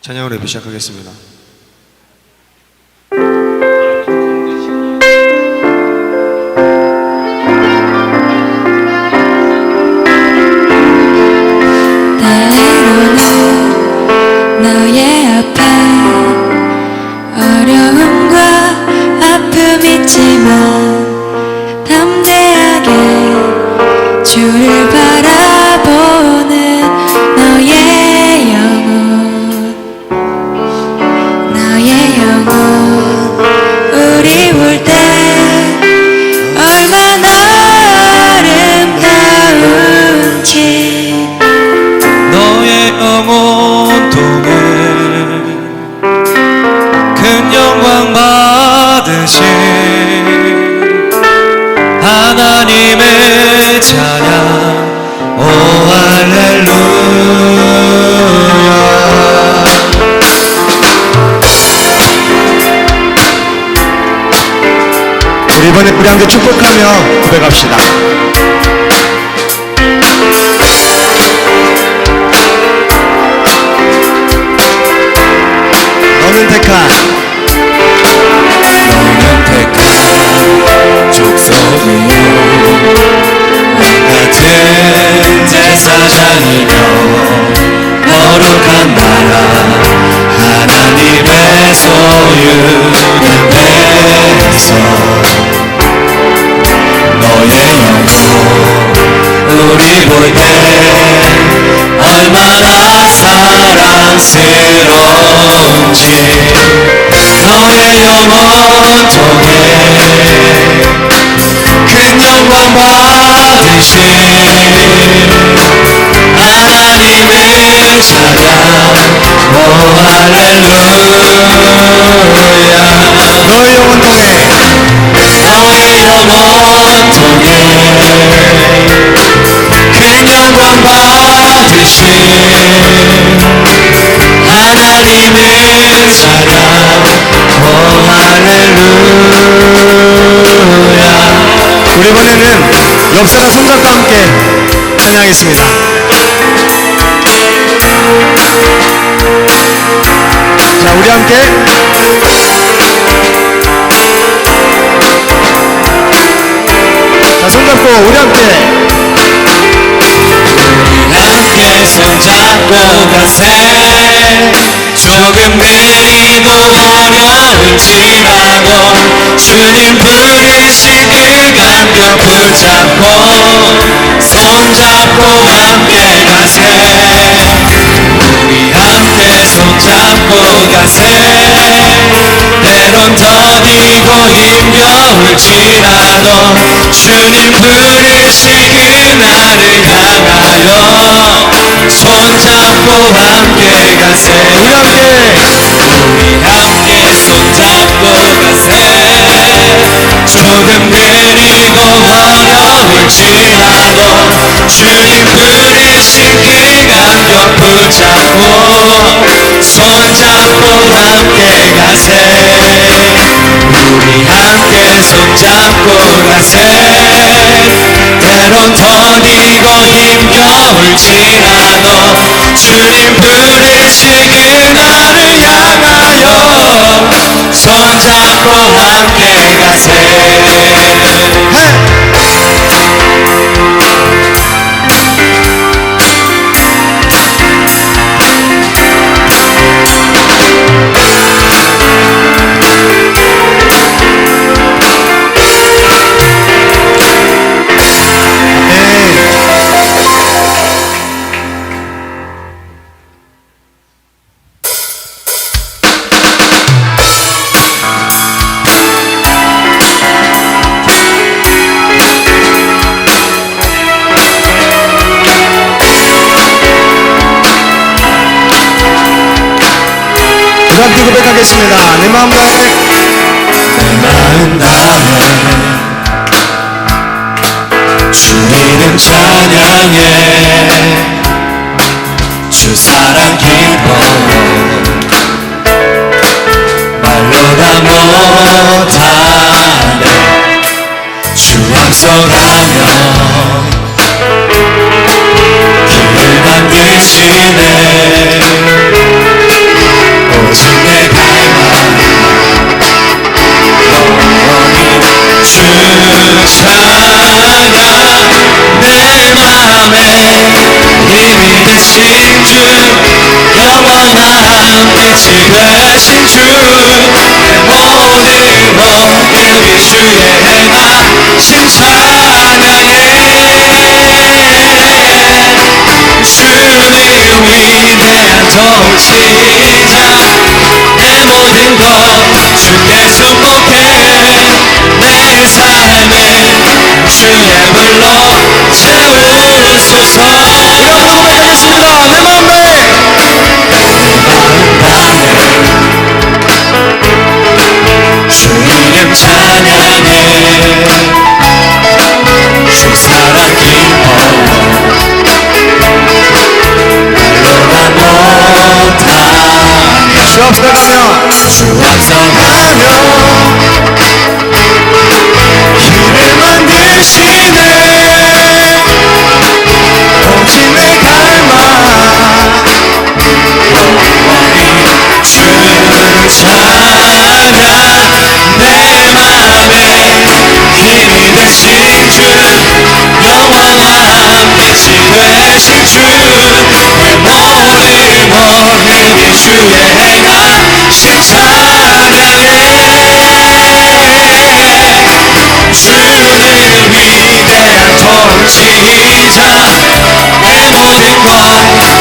찬양을 예배 시작하겠습니다. 때로는 너의 앞에 어려움과 아픔 있지만 담대하게 주를 바라보는 너의 영혼 우리 볼 때 얼마나 아름다운지 너의 영혼 통해 큰 영광 받으신 하나님의 찬양 오 할렐루야. 우리 이번에 우리 함께 축복하며 고백합시다. 너는 택한 족속이요 같은 제사장이며 거룩한 나라 하나님의 소유는 내서 너의 영혼 우리 볼 때 얼마나 사랑스러운지 너의 영혼 통해 큰 영광 받으신 하나님의 찬양 오 할렐루야. 너의 영혼 통해 큰 영광 받으신 하나님의 찬양 오 할렐루야. 우리 이번에는 옆사람 손잡고 함께 찬양하겠습니다. 자, 우리 함께 자, 손잡고 우리 함께 손잡고 가세. 조금 느리고 어려울지라도 주님 부르신 그 감격 붙잡고 손잡고 함께 가세. 우리 함께 손잡고 가세. 때론 더디고 힘겨울지라도 주님 부르신 그날을 향하여 손잡고 함께 가세. 우리 함께 손잡고 가세. 조금 느리고 어려울지라도 주님 부르신 그 감격 붙잡고 손잡고 함께 가세. 우리 함께 손잡고 가세. 때론 더디고 힘겨울지라도 주님 부르신 그날을 향하여 손잡고 함께 가세. 함께 고백하겠습니다. 내 마음 다해 주 이름 찬양해. 주 사랑 기뻐 말로 다 못하네. 주 약속하며 길을 만드시네. 빛이 되신 주 내 모든 모습이 주의 행하신 찬양해 주님 위대한 통치자 내 모든 것 주께 축복해 내 삶을 주의 불로 채우소서 우리 한번 고백하겠습니다. 내 마음 다해 주 이름 찬양해 주 사랑 기뻐 주 앞서가며 주 앞서가며 길을 만드시네 오직 내 갈망 영원히 주를 찬양 내 맘에 힘이 되신 주 영원한 빛이 되신 주내 모든 모습이 주의 행하신 찬양해 주는 위대한 통치자 내 모든 것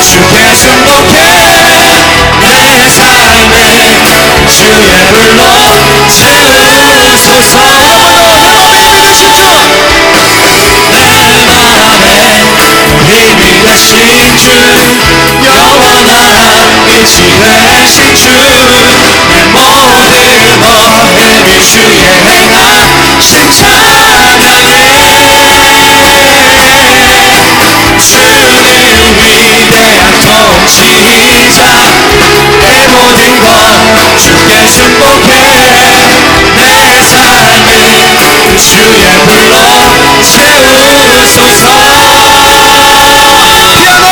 주께 승복해 내 삶을 주의 불로 채우소서 내 맘에 힘이 되신 주 영원한 빛이 되신 주내 모든 모습이 주의 행하신 찬양해 주는 위대한 통치자 내 모든 것 주께 승복해 내 삶을 주의 불로 채우소서 피아노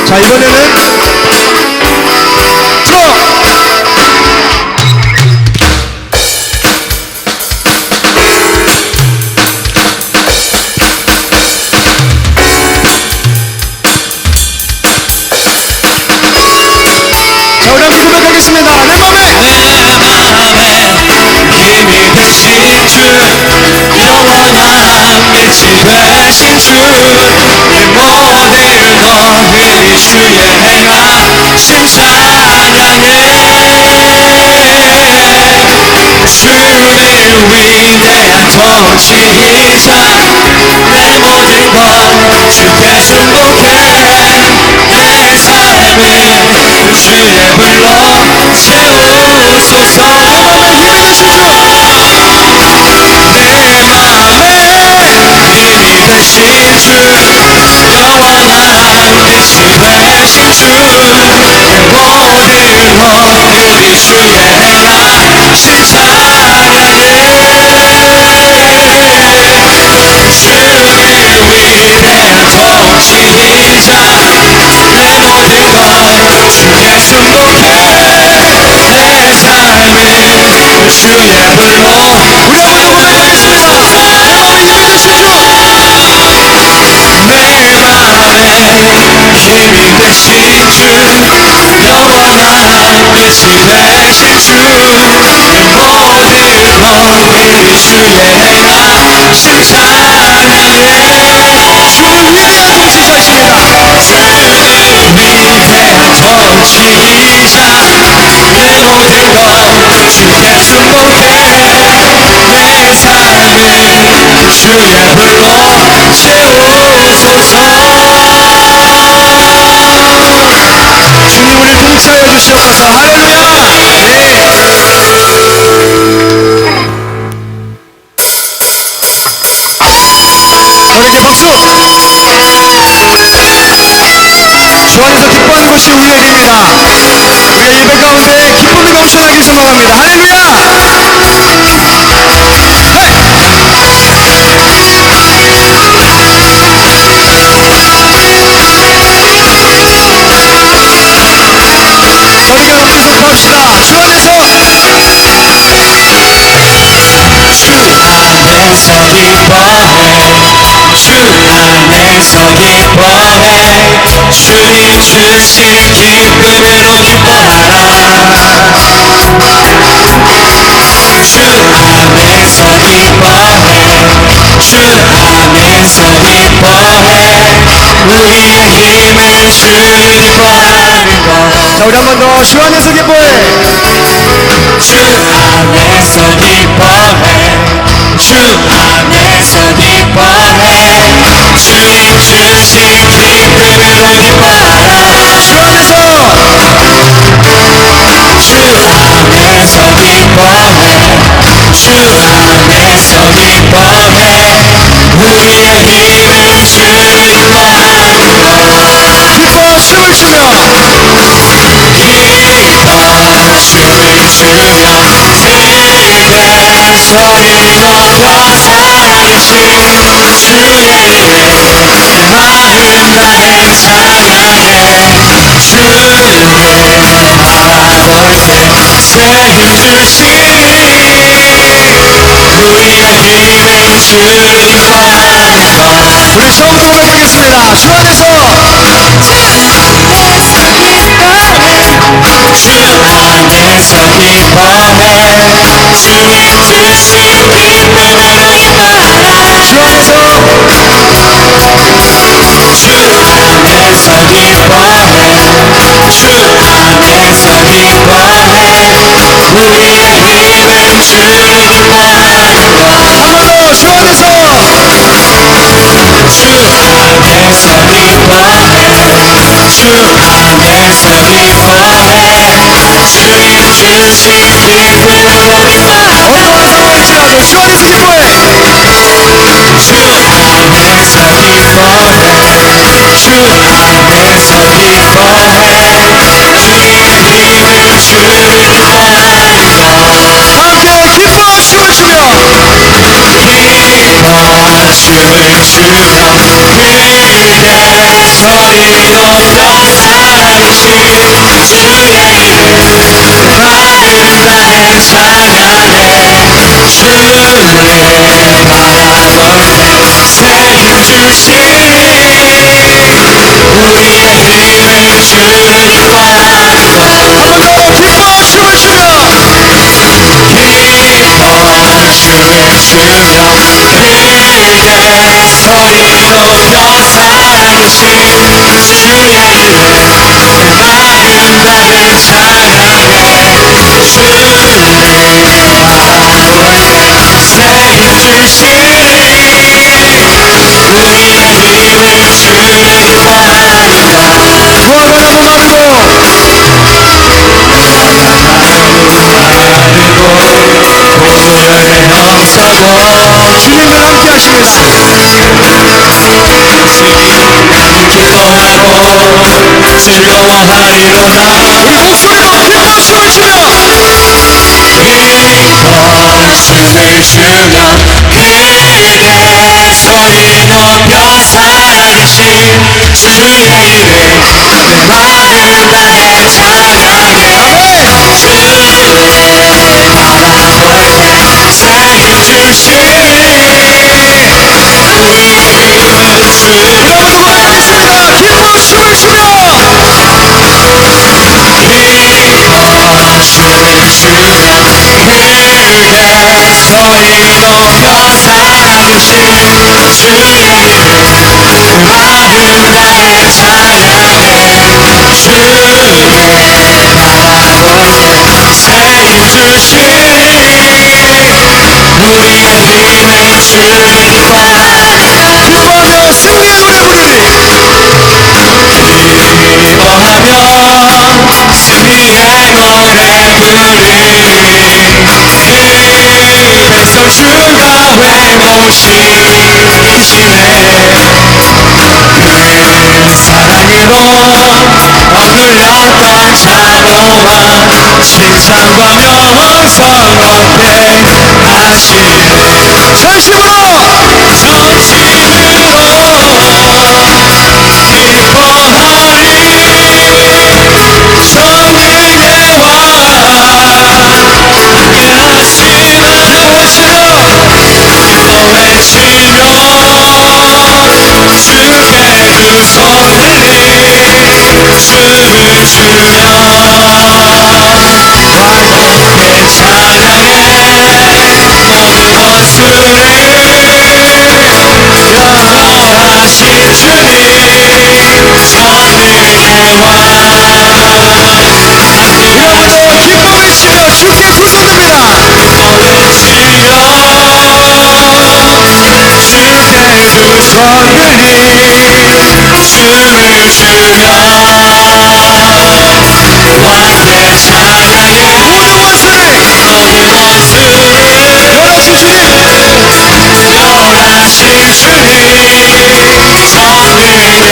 자 이번에는 자 우리 함께 고백하겠습니다. 내 맘에 힘이 되신 주 영원한 빛이 되신 주내 모든 너희 주의 행하신 찬양해 주는 위대한 통치자 내 모든 것 주께 승복해 내 삶을 주의 불로 채우소서 내 맘에 힘이 되신 주 영원한 빛이 되신 주내 모든 모습이 주의 행하신 찬양해 주는 위대한 통치자 내 모든 것 주께 승복해 내 삶을 주의 불로 우리 한번 더 고백하겠습니다. 내 맘에 힘이 되신 주 영원한 빛이 되신 주내 모든 모습이 주의 행하신 찬양해 주는 위대한 통치자이십니다. 주는 위대한 통치자 내 모든 것 주께 승복해 내 삶을 주의 불로 채우소서 주님 우리 통치하여 주시옵소서. 할렐루야. 어렵게 박수. 주 안에서 기뻐하는 것이 우리에게입니다. 주님 선망합니다. 할렐루야! 우리가 계속합시다. 주 안에서 주 안에서 기뻐해 주님 주신 기쁨으로 기뻐하라 주 안에서 기뻐해 주 안에서 기뻐해 우리의 힘을 주님 구하는 것 자, 우리 한 번 더. 주 안에서 기뻐해. 주 안에서 기뻐해 주 안에서 기뻐해 주님 주신 기쁨으로 기뻐하라 주 안에서 주 안에서 기뻐해 주 안에서 기뻐해 우리의 힘은 주를 기뻐하는 것 기뻐 춤을 추며 기뻐 춤을 추며 크게 소리 높여 살아계신 주의 이름 내 마음 다해 찬양해 주를 바라볼 때 새 힘 주신 우리의 힘은 주를 기뻐하는 것 우리 처음으로 고백하겠습니다. 주 안에서 주 안에서 기뻐해 주님 주신 기쁨으로 기뻐하라 주 안에서 주 안에서 기뻐해 주 안에서 기뻐해 우리의 힘은 주를 기뻐하는 것 한 번 더. 주 안에서 주 안에서 기뻐해 주 안에서 기뻐해 주님 주신 기쁨으로 기뻐하라 어떠한 상황일지라도 주 안에서 기뻐해. 주 안에서 기뻐해 주 안에서 기뻐해 우리의 힘은 주를 기뻐하는 것 함께 기뻐 춤을 추며 기뻐 춤을 추며 크게 소리 높여 살아계신 주의 이름 마음 다해 찬양해 주를 바라볼 때 새 힘 주신 우리의 힘은 주를 기뻐하는 것 한 번 더. 기뻐 춤을 추며 기뻐 춤을 추며 크게 소리 높여 살아계신 주의 이름 내 마음 다해 찬양해 주를 바라볼 때 새 힘 주신 우리의 힘은 주를 기뻐하는 것 무화과 나무 마르고 보혈의 넘쳐고 주님과 함께 하시면서 나는 기뻐하고 즐거워하리로다 우리 목소리로 기뻐 춤을 추며 기뻐 춤을 추며 크게 소리 높여 살아계신 주의 이름 내 마음 다해 찬양해 주를 바라볼 때 새 힘 주신 우리의 힘은 주를 우리 한번 더 고백하겠습니다. 기뻐 춤을 추며 기뻐 춤을 추며 크게 소리 높여 살아계신 주의 이름 내 마음 다해 찬양해 주를 바라볼 때 새 힘 주신 우리의 힘은 주를 기뻐하는 것 기뻐하며 승리의 노래 부르리 기뻐하며 승리의 노래 부르리 그 백성 주가 회복시키시네 그 사랑으로 억눌렸던 자도와 칭찬 영광스러운 하시네 전심으로 기쁨을 치며 주께 두 손 듭니다. 전능한 씨와 그분과 함께하는 것을 승리합니다. 할렐루야.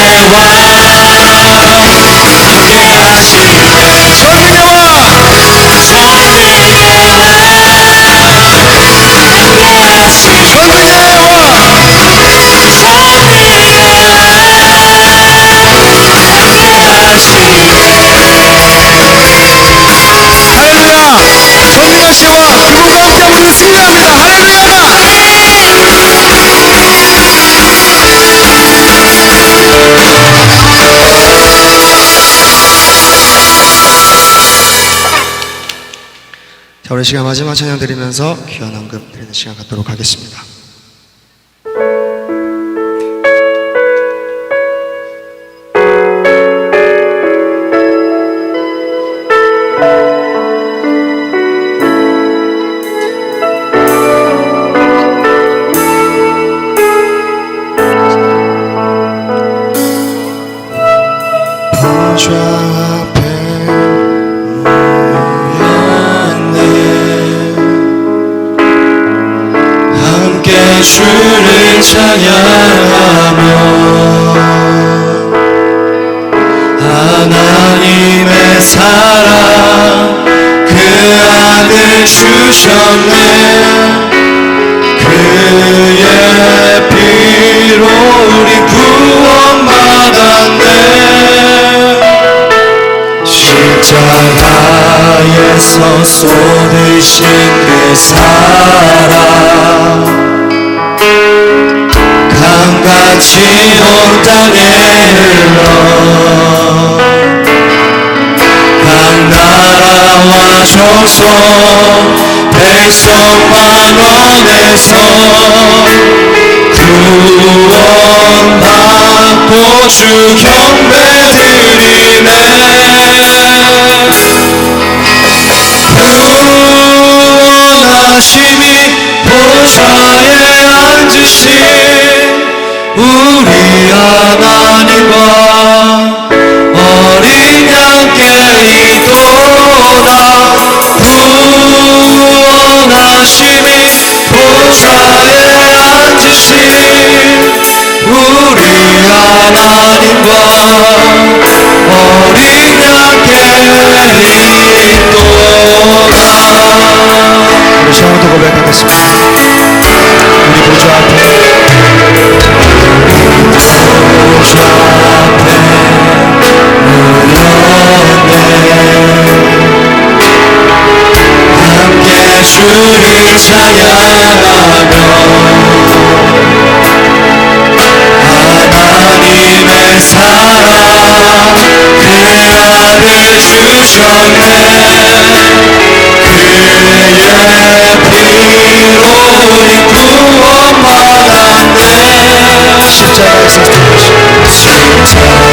자, 우리 시간 마지막 찬양 드리면서 귀한 헌금 드리는 시간 갖도록 하겠습니다. 보좌 앞에 모였네 함께 주를 찬양하며 하나님의 사랑 그 아들 주셨네 그의 피로 우리 구원받았네 십자가에서 쏟으신 그 사랑 강같이 온 땅에 흘러 각 나라와 족속 백성만 원해서 구원받고 주 경배드리네 구원하심이 보좌에 앉으신 우리 하나님과 어린 양께 있도다 구원하심이 보좌에 앉으신 우리 하나님과 어린 양께 있도다 우리 처음부터 고백하겠습니다. 우리 보좌 앞에 함께 주를 찬양하며 하나님의 사랑 그 아들 주셨네 그의 피로 우리 구원받았네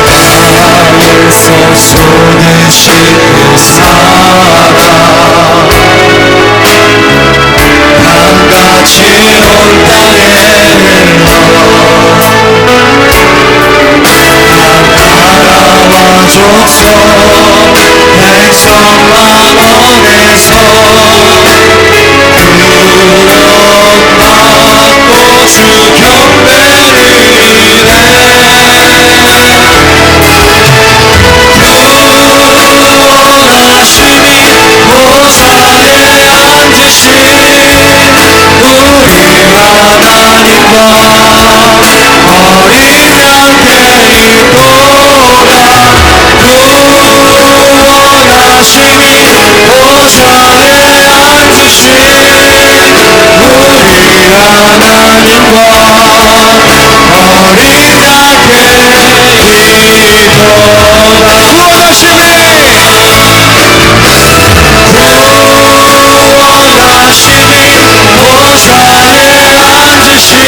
십자가에서 쏟으신 그 사랑 강같이 온 땅에 흘러 나라와 족속 백성만 원해서 구원받고 주 경배드리네 구원하심이 하나님과 어린 양의 이도다. 구원하심이 보좌에 앉으신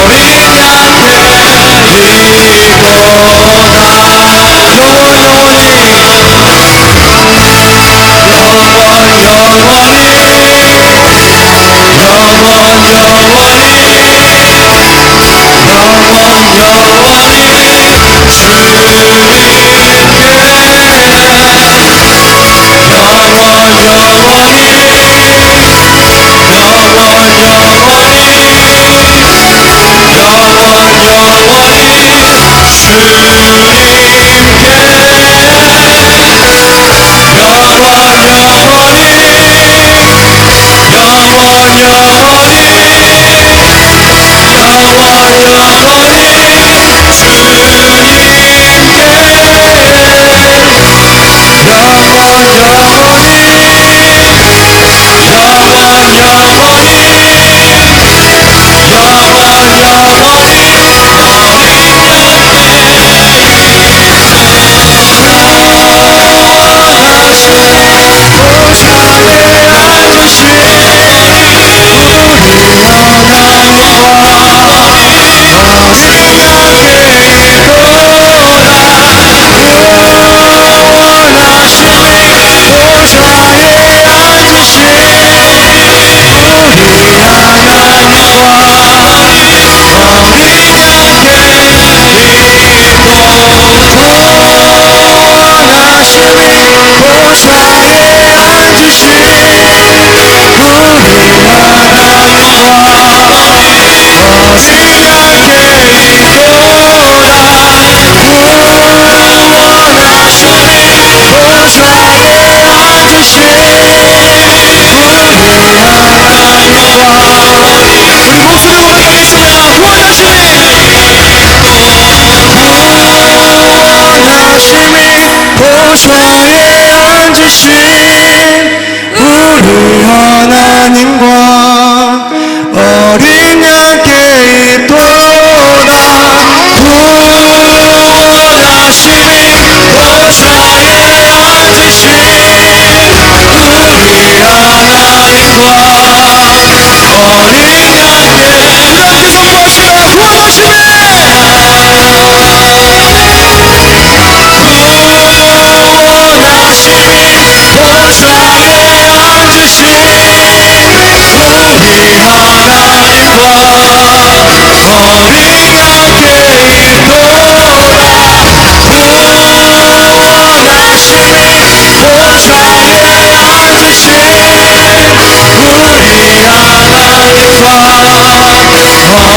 우리 하나님과 어린 양의 이도다. 구원하심이 보좌에 앉으신 우리 하나님과 어린 양의 이도다. 영원히 보좌에 앉으신 우리 하나님과 어린 양의 이도다. 구원하심이 보좌에 앉으신 우리 하나님과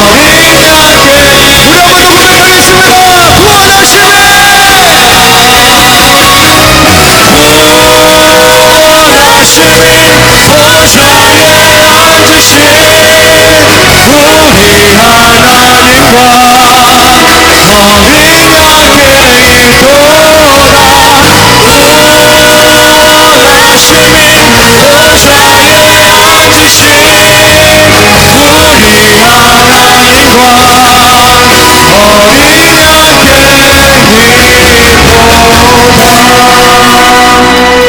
어린 양의 우리 선포하시라.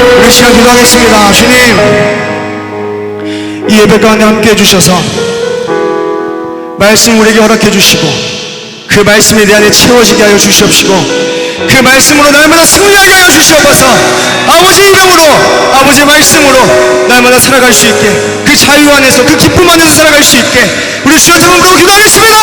구원하심이 우리 시간 기도하겠습니다. 주님, 이 예배 가운데 함께 해주셔서 말씀 우리에게 허락해 주시고 그 말씀이 내 안에 채워지게 하여 주시옵시고 그 말씀으로 날마다 승리하게 하여 주시옵소서. 아버지 이름으로, 아버지 말씀으로 날마다 살아갈 수 있게, 그 자유 안에서, 그 기쁨 안에서 살아갈 수 있게 우리 주여 이름으로 기도하겠습니다.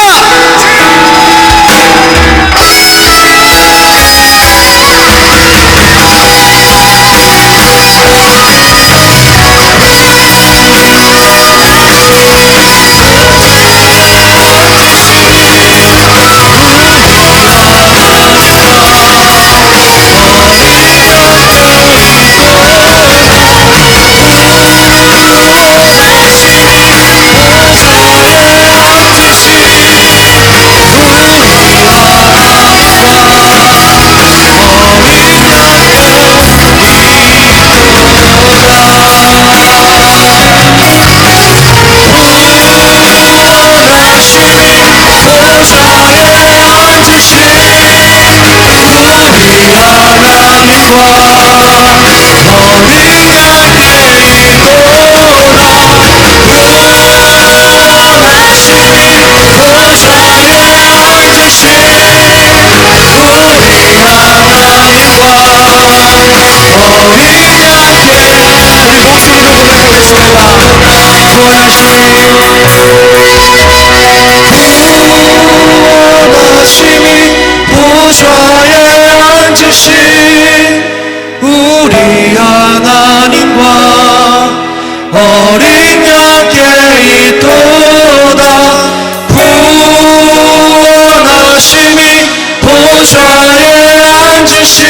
보좌에 앉으신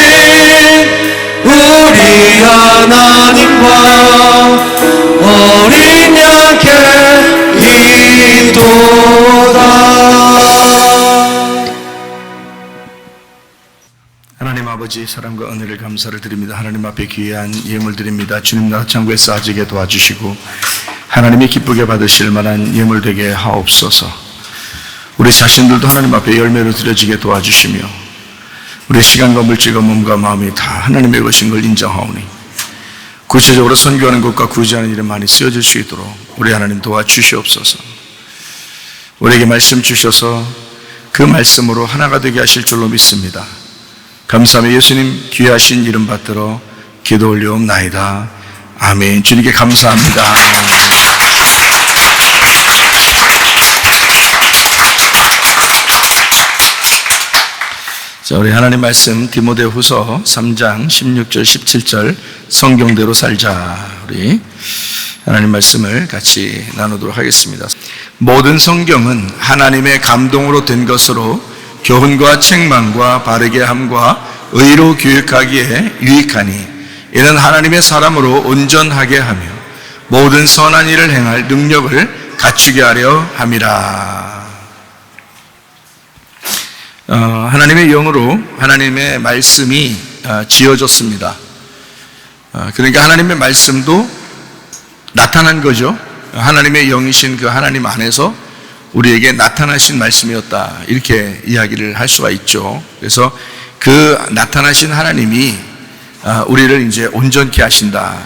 우리 하나님과 어린 양께 이도다. 하나님 아버지, 사랑과 은혜를 감사를 드립니다. 하나님 앞에 귀한 예물 드립니다. 주님 나라 창고에 쌓아지게 도와주시고 하나님이 기쁘게 받으실 만한 예물 되게 하옵소서. 우리 자신들도 하나님 앞에 열매로 드려지게 도와주시며 우리 시간과 물질과 몸과 마음이 다 하나님의 것인 걸 인정하오니 구체적으로 선교하는 것과 구제하는 일에 많이 쓰여질 수 있도록 우리 하나님 도와주시옵소서. 우리에게 말씀 주셔서 그 말씀으로 하나가 되게 하실 줄로 믿습니다. 감사하며 예수님 귀하신 이름 받들어 기도 올려옵나이다. 아멘. 주님께 감사합니다. 자, 우리 하나님 말씀 디모데후서 3장 16절 17절 성경대로 살자. 우리 하나님 말씀을 같이 나누도록 하겠습니다. 모든 성경은 하나님의 감동으로 된 것으로 교훈과 책망과 바르게 함과 의로 교육하기에 유익하니 이는 하나님의 사람으로 온전하게 하며 모든 선한 일을 행할 능력을 갖추게 하려 함이라. 하나님의 영으로 하나님의 말씀이 지어졌습니다. 그러니까 하나님의 말씀도 나타난 거죠. 하나님의 영이신 그 하나님 안에서 우리에게 나타나신 말씀이었다, 이렇게 이야기를 할 수가 있죠. 그래서 그 나타나신 하나님이 우리를 이제 온전케 하신다,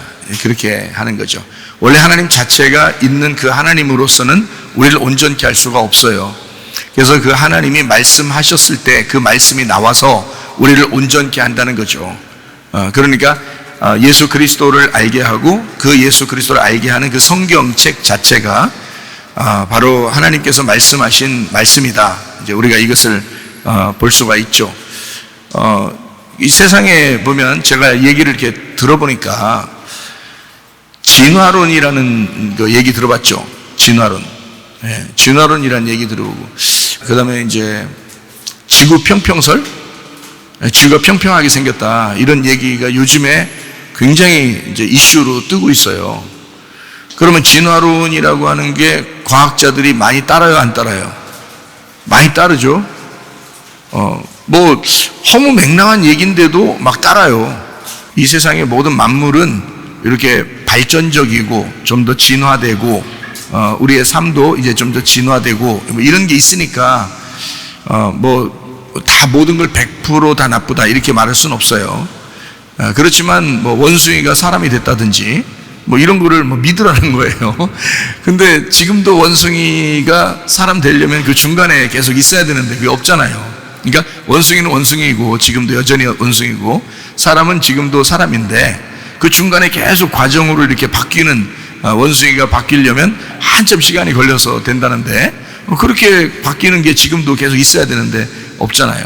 그렇게 하는 거죠. 원래 하나님 자체가 있는 그 하나님으로서는 우리를 온전케 할 수가 없어요. 그래서 그 하나님이 말씀하셨을 때 그 말씀이 나와서 우리를 온전케 한다는 거죠. 그러니까 예수 그리스도를 알게 하고 그 예수 그리스도를 알게 하는 그 성경책 자체가 바로 하나님께서 말씀하신 말씀이다. 이제 우리가 이것을 볼 수가 있죠. 이 세상에 보면 제가 얘기를 이렇게 들어보니까 진화론이라는 그 얘기 들어봤죠. 진화론. 네, 진화론이라는 얘기 들어보고, 그 다음에 이제 지구 평평설, 지구가 평평하게 생겼다, 이런 얘기가 요즘에 굉장히 이제 이슈로 뜨고 있어요. 그러면 진화론이라고 하는 게 과학자들이 많이 따라요, 안 따라요? 많이 따르죠. 뭐 허무맹랑한 얘기인데도 막 따라요. 이 세상의 모든 만물은 이렇게 발전적이고 좀 더 진화되고 우리의 삶도 이제 좀 더 진화되고 뭐 이런 게 있으니까 뭐 다 모든 걸 100% 다 나쁘다 이렇게 말할 수는 없어요. 그렇지만 뭐 원숭이가 사람이 됐다든지 뭐 이런 거를 뭐 믿으라는 거예요. 근데 지금도 원숭이가 사람 되려면 그 중간에 계속 있어야 되는데 그게 없잖아요. 그러니까 원숭이는 원숭이고 지금도 여전히 원숭이고 사람은 지금도 사람인데 그 중간에 계속 과정으로 이렇게 바뀌는, 원숭이가 바뀌려면 한참 시간이 걸려서 된다는데 그렇게 바뀌는 게 지금도 계속 있어야 되는데 없잖아요.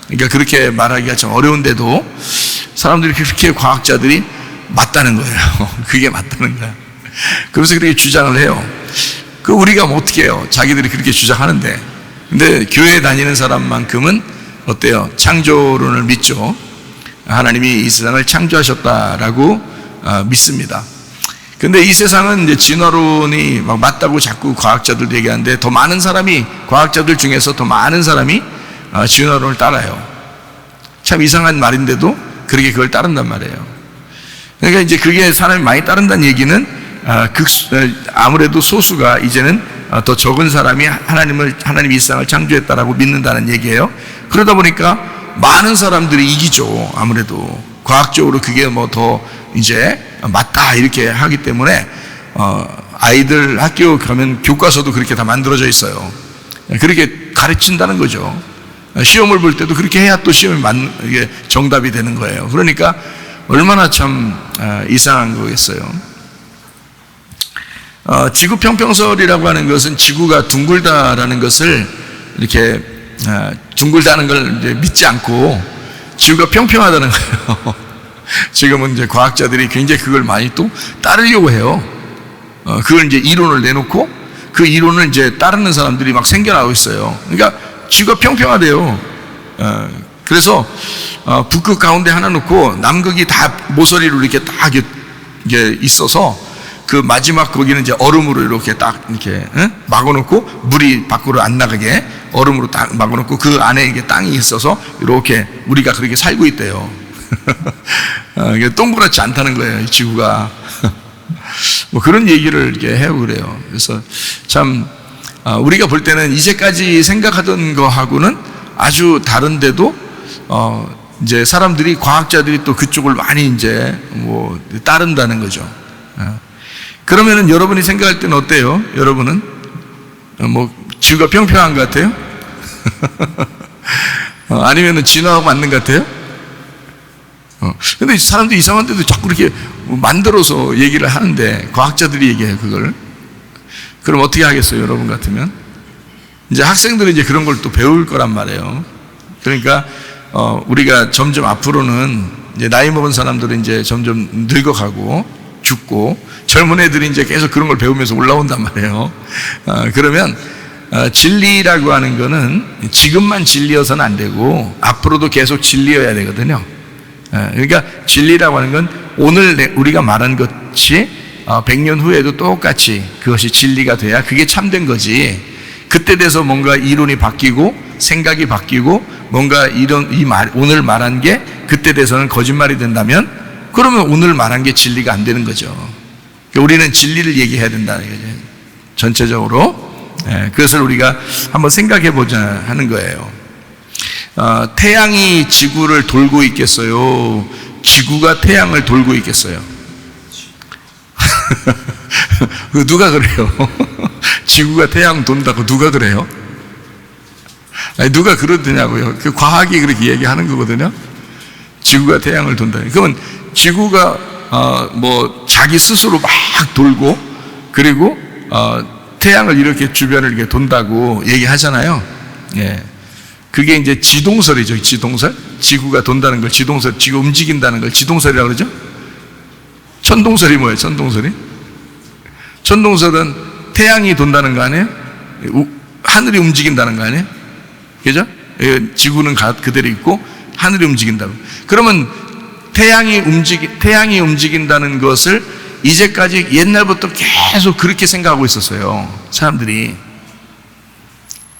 그러니까 그렇게 말하기가 좀 어려운데도 사람들이 그렇게, 과학자들이 맞다는 거예요. 그게 맞다는 거야. 그래서 그렇게 주장을 해요. 그 우리가 뭐 어떻게 해요? 자기들이 그렇게 주장하는데. 근데 교회 다니는 사람만큼은 어때요? 창조론을 믿죠. 하나님이 이 세상을 창조하셨다라고 믿습니다. 근데 이 세상은 이제 진화론이 막 맞다고 자꾸 과학자들도 얘기하는데 더 많은 사람이, 과학자들 중에서 더 많은 사람이 진화론을 따라요. 참 이상한 말인데도 그렇게 그걸 따른단 말이에요. 그러니까 이제 그게 사람이 많이 따른다는 얘기는 아무래도 소수가 이제는 더 적은 사람이 하나님이 이 세상을 창조했다라고 믿는다는 얘기예요. 그러다 보니까 많은 사람들이 이기죠. 아무래도 과학적으로 그게 뭐 더 이제 맞다 이렇게 하기 때문에 아이들 학교 가면 교과서도 그렇게 다 만들어져 있어요. 그렇게 가르친다는 거죠. 시험을 볼 때도 그렇게 해야 또 시험이 이게 정답이 되는 거예요. 그러니까 얼마나 참 이상한 거겠어요. 지구 평평설이라고 하는 것은 지구가 둥글다라는 것을 이렇게 둥글다는 걸 이제 믿지 않고 지구가 평평하다는 거예요. 지금은 이제 과학자들이 굉장히 그걸 많이 또 따르려고 해요. 그걸 이제 이론을 내놓고 그 이론을 이제 따르는 사람들이 막 생겨나고 있어요. 그러니까 지구가 평평하대요. 그래서 북극 가운데 하나 놓고 남극이 다 모서리로 이렇게 딱 이게 있어서 그 마지막 거기는 이제 얼음으로 이렇게 딱 이렇게 막아놓고 물이 밖으로 안 나가게 얼음으로 딱 막아놓고 그 안에 이게 땅이 있어서 이렇게 우리가 그렇게 살고 있대요. 이게 동그랗지 않다는 거예요, 이 지구가. 뭐 그런 얘기를 이렇게 해요, 그래요. 그래서 참 우리가 볼 때는 이제까지 생각하던 거하고는 아주 다른데도 이제 사람들이 과학자들이 또 그쪽을 많이 이제 뭐 따른다는 거죠. 그러면은 여러분이 생각할 때는 어때요? 여러분은 뭐 지구가 평평한 것 같아요? 아니면은 진화하고 맞는 것 같아요? 근데 사람들이 이상한 데도 자꾸 이렇게 만들어서 얘기를 하는데 과학자들이 얘기해요, 그걸. 그럼 어떻게 하겠어요, 여러분 같으면? 이제 학생들은 이제 그런 걸 또 배울 거란 말이에요. 그러니까 우리가 점점 앞으로는 이제 나이 먹은 사람들은 이제 점점 늙어가고 죽고 젊은 애들이 이제 계속 그런 걸 배우면서 올라온단 말이에요. 그러면 진리라고 하는 거는 지금만 진리여서는 안 되고 앞으로도 계속 진리여야 되거든요. 그러니까 진리라고 하는 건 오늘 우리가 말한 것이 100년 후에도 똑같이 그것이 진리가 돼야 그게 참된 거지. 그때 돼서 뭔가 이론이 바뀌고 생각이 바뀌고 뭔가 오늘 말한 게 그때 돼서는 거짓말이 된다면 그러면 오늘 말한 게 진리가 안 되는 거죠. 그러니까 우리는 진리를 얘기해야 된다는 거죠. 전체적으로. 그것을 우리가 한번 생각해 보자 하는 거예요. 태양이 지구를 돌고 있겠어요? 지구가 태양을 돌고 있겠어요? 누가 그래요? 지구가 태양 돈다고 누가 그래요? 아니, 누가 그러더냐고요. 그 과학이 그렇게 얘기하는 거거든요. 지구가 태양을 돈다. 그러면 지구가 뭐 자기 스스로 막 돌고 그리고 태양을 이렇게 주변을 이렇게 돈다고 얘기하잖아요. 예. 그게 이제 지동설이죠. 지동설. 지구가 돈다는 걸 지동설, 지구 움직인다는 걸 지동설이라고 그러죠. 천동설이 뭐예요? 천동설이? 천동설은 태양이 돈다는 거 아니에요? 하늘이 움직인다는 거 아니에요? 그죠? 지구는 그대로 있고 하늘이 움직인다고. 그러면 태양이 움직인다는 것을 이제까지 옛날부터 계속 그렇게 생각하고 있었어요, 사람들이.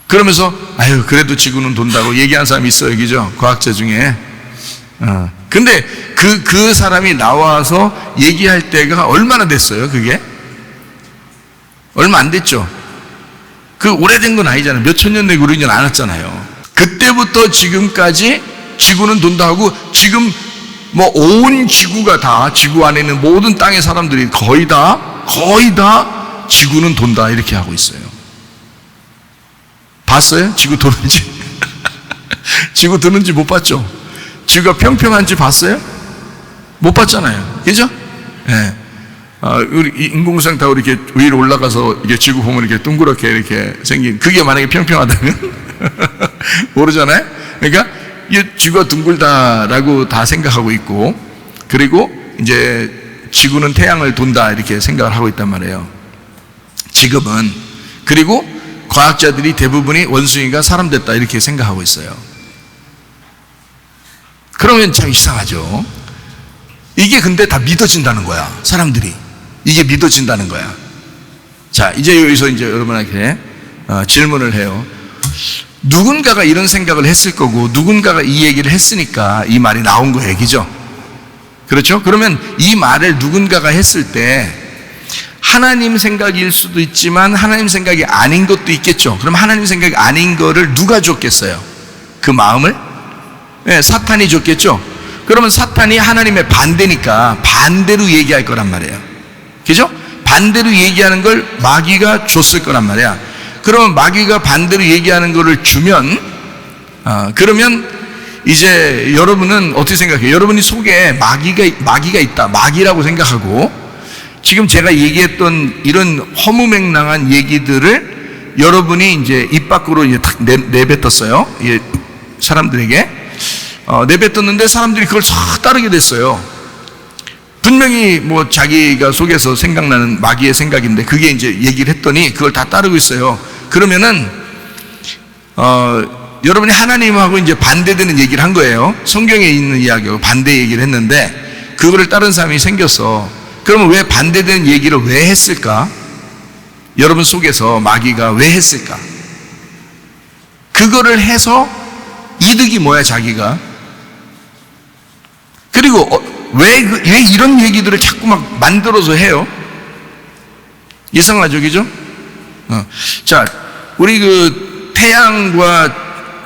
그러면서 아유 그래도 지구는 돈다고 얘기하는 사람이 있어요, 그죠? 과학자 중에. 근데 그 사람이 나와서 얘기할 때가 얼마나 됐어요? 그게 얼마 안 됐죠. 그 오래된 건 아니잖아요. 몇 천 년 내고 그러진 않았잖아요. 그때부터 지금까지 지구는 돈다 하고 지금 뭐 온 지구가 다 지구 안에 있는 모든 땅의 사람들이 거의 다 지구는 돈다 이렇게 하고 있어요. 봤어요? 지구 도는지? 지구 도는지 못 봤죠? 지구가 평평한지 봤어요? 못 봤잖아요. 그죠? 예. 네. 우리 인공위성 타고 이렇게 위로 올라가서 이게 지구 보면 이렇게 동그랗게 이렇게 생긴 그게 만약에 평평하다면 모르잖아요. 그러니까 이 지구가 둥글다라고 다 생각하고 있고 그리고 이제 지구는 태양을 돈다 이렇게 생각을 하고 있단 말이에요. 지금은. 그리고 과학자들이 대부분이 원숭이가 사람 됐다 이렇게 생각하고 있어요. 그러면 참 이상하죠. 이게 근데 다 믿어진다는 거야, 사람들이. 이게 믿어진다는 거야. 자, 이제 여기서 이제 여러분에게 질문을 해요. 누군가가 이런 생각을 했을 거고 누군가가 이 얘기를 했으니까 이 말이 나온 거예요, 그죠? 그렇죠? 그러면 이 말을 누군가가 했을 때 하나님 생각일 수도 있지만 하나님 생각이 아닌 것도 있겠죠. 그럼 하나님 생각이 아닌 거를 누가 줬겠어요? 그 마음을? 네, 사탄이 줬겠죠. 그러면 사탄이 하나님의 반대니까 반대로 얘기할 거란 말이에요. 그죠? 반대로 얘기하는 걸 마귀가 줬을 거란 말이야. 그러면 마귀가 반대로 얘기하는 거를 주면 그러면 이제 여러분은 어떻게 생각해요? 여러분이 속에 마귀가 있다, 마귀라고 생각하고 지금 제가 얘기했던 이런 허무맹랑한 얘기들을 여러분이 이제 입 밖으로 이제 탁 내뱉었어요. 사람들에게 내뱉었는데 사람들이 그걸 싹 따르게 됐어요. 분명히 뭐 자기가 속에서 생각나는 마귀의 생각인데 그게 이제 얘기를 했더니 그걸 다 따르고 있어요. 그러면은 여러분이 하나님하고 이제 반대되는 얘기를 한 거예요. 성경에 있는 이야기하고 반대 얘기를 했는데 그거를 다른 사람이 생겼어. 그러면 왜 반대되는 얘기를 왜 했을까? 여러분 속에서 마귀가 왜 했을까? 그거를 해서 이득이 뭐야, 자기가? 그리고 왜 이런 얘기들을 자꾸 막 만들어서 해요? 이상하죠, 그죠? 자, 우리 그 태양과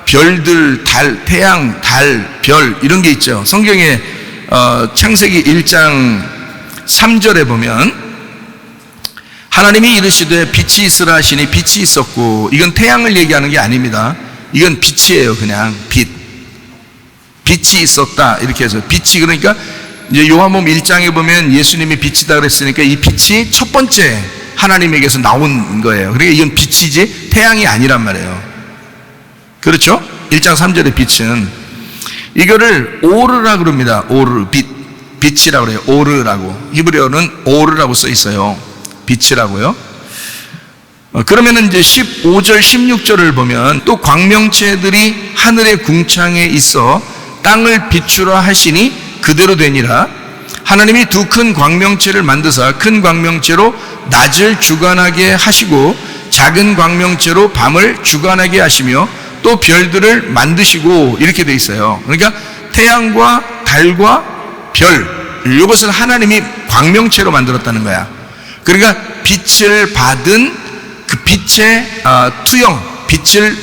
별들, 태양, 달, 별 이런 게 있죠. 성경에 창세기 1장 3절에 보면 하나님이 이르시되 빛이 있으라 하시니 빛이 있었고, 이건 태양을 얘기하는 게 아닙니다. 이건 빛이에요. 그냥 빛이 있었다 이렇게 해서, 빛이 그러니까 이제 요한복음 1장에 보면 예수님이 빛이다 그랬으니까 이 빛이 첫 번째 하나님에게서 나온 거예요. 그러니까 이건 빛이지 태양이 아니란 말이에요. 그렇죠? 1장 3절의 빛은 이거를 오르라 그럽니다. 오르, 빛이라고 그래요. 오르라고. 히브리어는 오르라고 써 있어요. 빛이라고요. 그러면은 이제 15절 16절을 보면 또 광명체들이 하늘의 궁창에 있어 땅을 비추라 하시니 그대로 되니라. 하나님이 두 큰 광명체를 만드사 큰 광명체로 낮을 주관하게 하시고 작은 광명체로 밤을 주관하게 하시며 또 별들을 만드시고, 이렇게 돼 있어요. 그러니까 태양과 달과 별, 이것을 하나님이 광명체로 만들었다는 거야. 그러니까 빛을 받은 그 빛의 투영, 빛을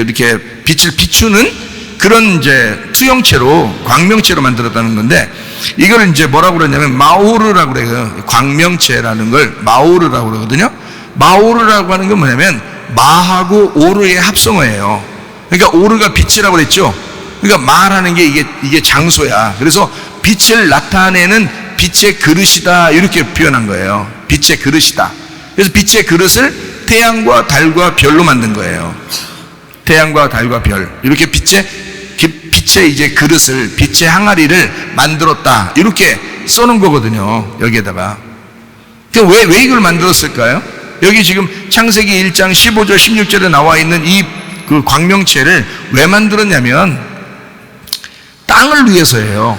이렇게 빛을 비추는 그런 이제 투영체로, 광명체로 만들었다는 건데, 이걸 이제 뭐라고 그러냐면 마오르라고 그래요. 광명체라는 걸 마오르라고 그러거든요. 마오르라고 하는 건 뭐냐면 마하고 오르의 합성어예요. 그러니까 오르가 빛이라고 그랬죠. 그러니까 마라는 게 이게 장소야. 그래서 빛을 나타내는 빛의 그릇이다, 이렇게 표현한 거예요. 빛의 그릇이다. 그래서 빛의 그릇을 태양과 달과 별로 만든 거예요. 태양과 달과 별, 이렇게 빛의 이제 그릇을, 빛의 항아리를 만들었다, 이렇게 써놓은 거거든요. 여기에다가. 왜 이걸 만들었을까요? 여기 지금 창세기 1장 15절 16절에 나와 있는 이 그 광명체를 왜 만들었냐면 땅을 위해서예요.